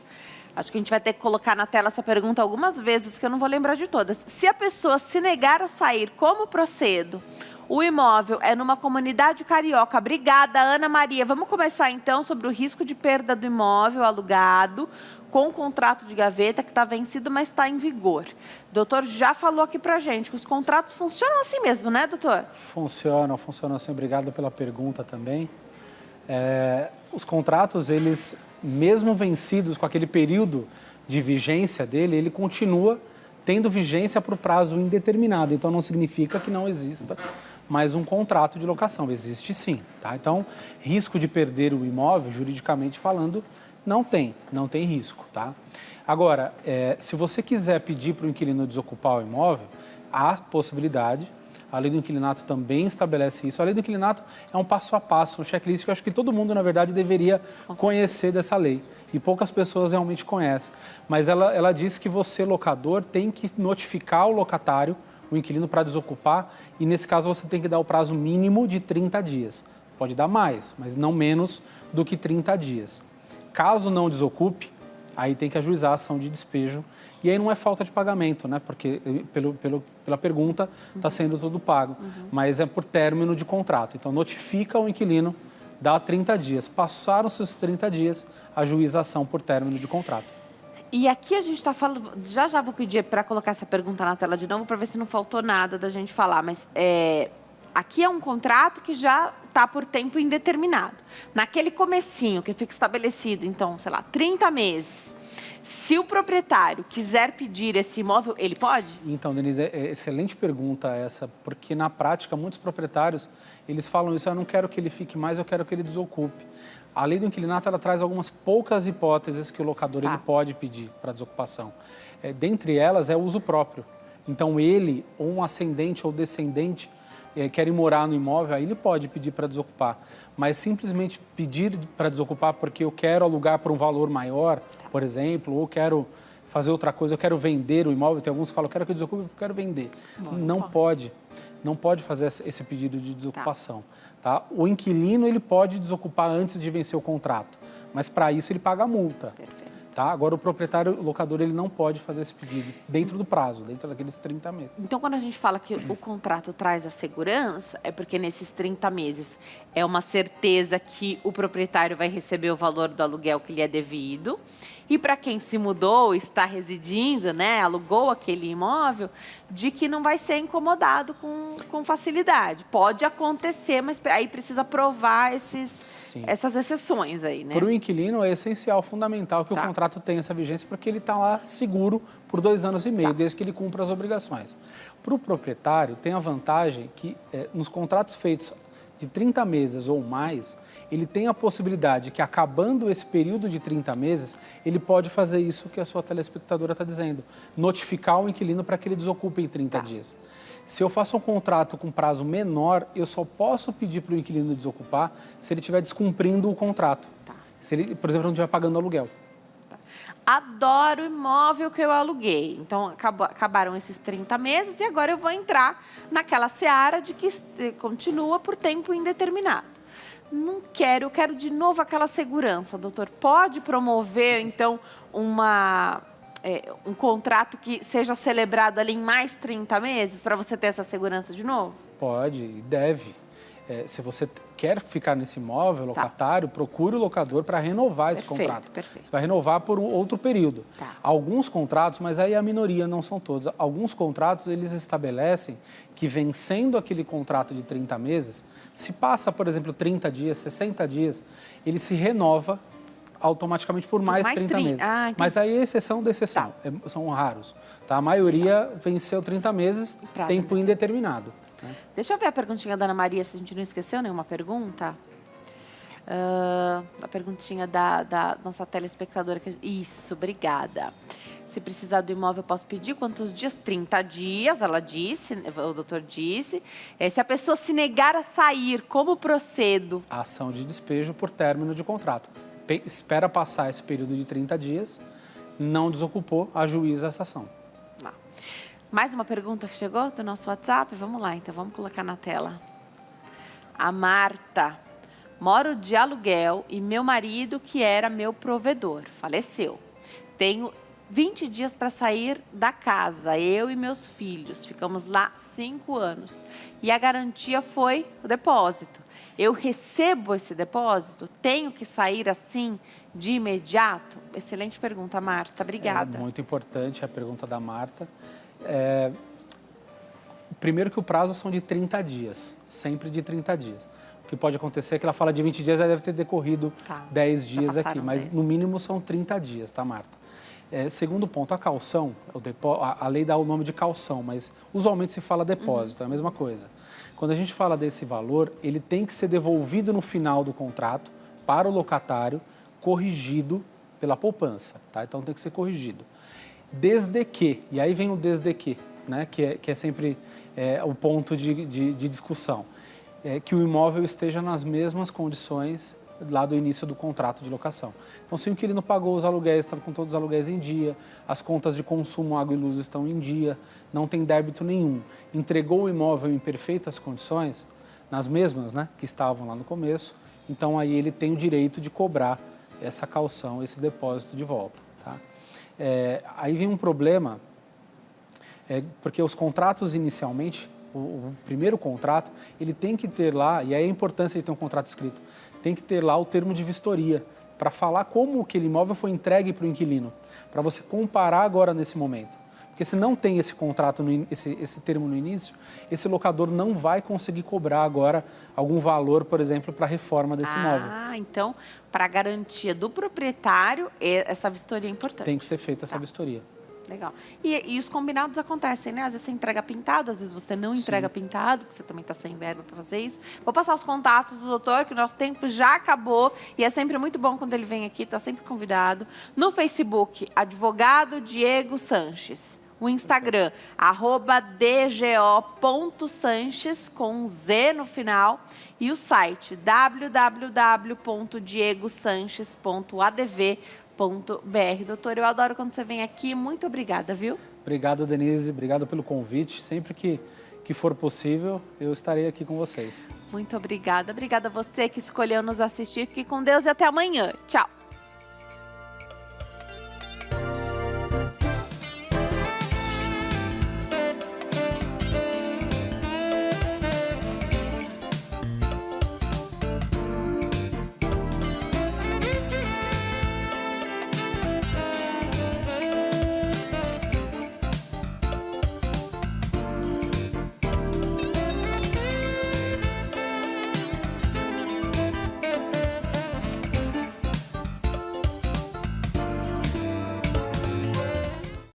Acho que a gente vai ter que colocar na tela essa pergunta algumas vezes, que eu não vou lembrar de todas. Se a pessoa se negar a sair, como procedo? O imóvel é numa comunidade carioca. Obrigada, Ana Maria. Vamos começar então sobre o risco de perda do imóvel alugado com contrato de gaveta que está vencido, mas está em vigor. O doutor já falou aqui pra gente que os contratos funcionam assim mesmo, né, doutor? Funcionam assim. Obrigado pela pergunta também. Os contratos, eles, mesmo vencidos com aquele período de vigência dele, ele continua tendo vigência para o prazo indeterminado. Então, não significa que não exista mais um contrato de locação. Existe sim, tá? Então, risco de perder o imóvel, juridicamente falando, não tem risco, tá? Agora, se você quiser pedir para o inquilino desocupar o imóvel, há possibilidade. A lei do inquilinato também estabelece isso. A lei do inquilinato é um passo a passo, um checklist que eu acho que todo mundo, na verdade, deveria conhecer dessa lei. E poucas pessoas realmente conhecem. Mas ela diz que você, locador, tem que notificar o locatário, o inquilino, para desocupar. E, nesse caso, você tem que dar o prazo mínimo de 30 dias. Pode dar mais, mas não menos do que 30 dias. Caso não desocupe, aí tem que ajuizar a ação de despejo. E aí não é falta de pagamento, né? Porque pela pergunta está sendo tudo pago. Mas é por término de contrato. Então, notifica o inquilino, dá 30 dias. Passaram-se os 30 dias, ajuiza a ação por término de contrato. E aqui a gente está falando... Já vou pedir para colocar essa pergunta na tela de novo, para ver se não faltou nada da gente falar. Mas aqui é um contrato que já está por tempo indeterminado. Naquele comecinho que fica estabelecido, então, sei lá, 30 meses... Se o proprietário quiser pedir esse imóvel, ele pode? Então, Denise, excelente pergunta essa, porque na prática muitos proprietários, eles falam isso, eu não quero que ele fique mais, eu quero que ele desocupe. A lei do inquilinato, ela traz algumas poucas hipóteses que o locador ele pode pedir para desocupação. Dentre elas é o uso próprio. Então, ele, ou um ascendente ou descendente, querem morar no imóvel, aí ele pode pedir para desocupar. Mas simplesmente pedir para desocupar porque eu quero alugar por um valor maior, por exemplo, ou quero fazer outra coisa, eu quero vender o imóvel, tem alguns que falam, eu quero que desocupe, eu quero vender. Não pode fazer esse pedido de desocupação. Tá? O inquilino, ele pode desocupar antes de vencer o contrato, mas para isso ele paga a multa. Perfeito. Tá? Agora, o proprietário, o locador, ele não pode fazer esse pedido dentro do prazo, dentro daqueles 30 meses. Então, quando a gente fala que o contrato traz a segurança, é porque nesses 30 meses é uma certeza que o proprietário vai receber o valor do aluguel que lhe é devido. E para quem se mudou, está residindo, né, alugou aquele imóvel, de que não vai ser incomodado com facilidade. Pode acontecer, mas aí precisa provar essas exceções aí, né? Para o inquilino é essencial, fundamental que o contrato tenha essa vigência, porque ele está lá seguro por 2 anos e meio, desde que ele cumpra as obrigações. Para o proprietário, tem a vantagem que nos contratos feitos de 30 meses ou mais, ele tem a possibilidade que, acabando esse período de 30 meses, ele pode fazer isso que a sua telespectadora está dizendo, notificar o inquilino para que ele desocupe em 30 dias. Se eu faço um contrato com prazo menor, eu só posso pedir para o inquilino desocupar se ele estiver descumprindo o contrato. Se ele, por exemplo, não estiver pagando aluguel. Adoro o imóvel que eu aluguei. Então, acabaram esses 30 meses e agora eu vou entrar naquela seara de que continua por tempo indeterminado. Não quero, eu quero de novo aquela segurança, doutor. Pode promover, então, um contrato que seja celebrado ali em mais 30 meses para você ter essa segurança de novo? Pode e deve. Se você quer ficar nesse imóvel locatário, procure o locador para renovar esse contrato. Perfeito. Você vai renovar por outro período. Alguns contratos, mas aí a minoria, não são todos. Alguns contratos, eles estabelecem que, vencendo aquele contrato de 30 meses, se passa, por exemplo, 30 dias, 60 dias, ele se renova automaticamente por mais 30 meses. Mas aí é exceção da exceção, são raros. Tá? A maioria venceu 30 meses, tempo indeterminado. Deixa eu ver a perguntinha da Ana Maria, se a gente não esqueceu nenhuma pergunta. A perguntinha da nossa telespectadora. Isso, obrigada. Se precisar do imóvel, eu posso pedir quantos dias? 30 dias, ela disse, o doutor disse. Se a pessoa se negar a sair, como procedo? A ação de despejo por término de contrato. Espera passar esse período de 30 dias, não desocupou, ajuiza essa ação. Mais uma pergunta que chegou do nosso WhatsApp? Vamos lá, então, vamos colocar na tela. A Marta. Moro de aluguel e meu marido, que era meu provedor, faleceu. Tenho 20 dias para sair da casa, eu e meus filhos. Ficamos lá 5 anos. E a garantia foi o depósito. Eu recebo esse depósito? Tenho que sair assim de imediato? Excelente pergunta, Marta. Obrigada. É muito importante a pergunta da Marta. Primeiro que o prazo são de 30 dias, sempre de 30 dias. O que pode acontecer é que ela fala de 20 dias, ela deve ter decorrido 10 dias aqui, mas no mínimo são 30 dias, tá, Marta? Segundo ponto, a caução, a lei dá o nome de caução, mas usualmente se fala depósito, é a mesma coisa. Quando a gente fala desse valor, ele tem que ser devolvido no final do contrato para o locatário, corrigido pela poupança, tá? Então tem que ser corrigido. Desde que, e aí vem o desde que, né, que é sempre o ponto de discussão, que o imóvel esteja nas mesmas condições lá do início do contrato de locação. Então, se o inquilino pagou os aluguéis, está com todos os aluguéis em dia, as contas de consumo, água e luz estão em dia, não tem débito nenhum, entregou o imóvel em perfeitas condições, nas mesmas, né, que estavam lá no começo, então aí ele tem o direito de cobrar essa caução, esse depósito de volta, tá? Aí vem um problema, porque os contratos inicialmente, o primeiro contrato, ele tem que ter lá, e aí a importância de ter um contrato escrito, tem que ter lá o termo de vistoria, para falar como aquele imóvel foi entregue para o inquilino, para você comparar agora nesse momento. Porque se não tem esse contrato, esse termo no início, esse locador não vai conseguir cobrar agora algum valor, por exemplo, para a reforma desse imóvel. Então, para a garantia do proprietário, essa vistoria é importante. Tem que ser feita essa vistoria. Legal. E os combinados acontecem, né? Às vezes você entrega pintado, às vezes você não entrega pintado, porque você também está sem verba para fazer isso. Vou passar os contatos do doutor, que o nosso tempo já acabou. E é sempre muito bom quando ele vem aqui, está sempre convidado. No Facebook, Advogado Diego Sanches. O Instagram, @dgo.sanches, com Z no final. E o site, www.diegosanches.adv.br. Doutor, eu adoro quando você vem aqui. Muito obrigada, viu? Obrigado, Denise. Obrigado pelo convite. Sempre que for possível, eu estarei aqui com vocês. Muito obrigada. Obrigada a você que escolheu nos assistir. Fique com Deus e até amanhã. Tchau.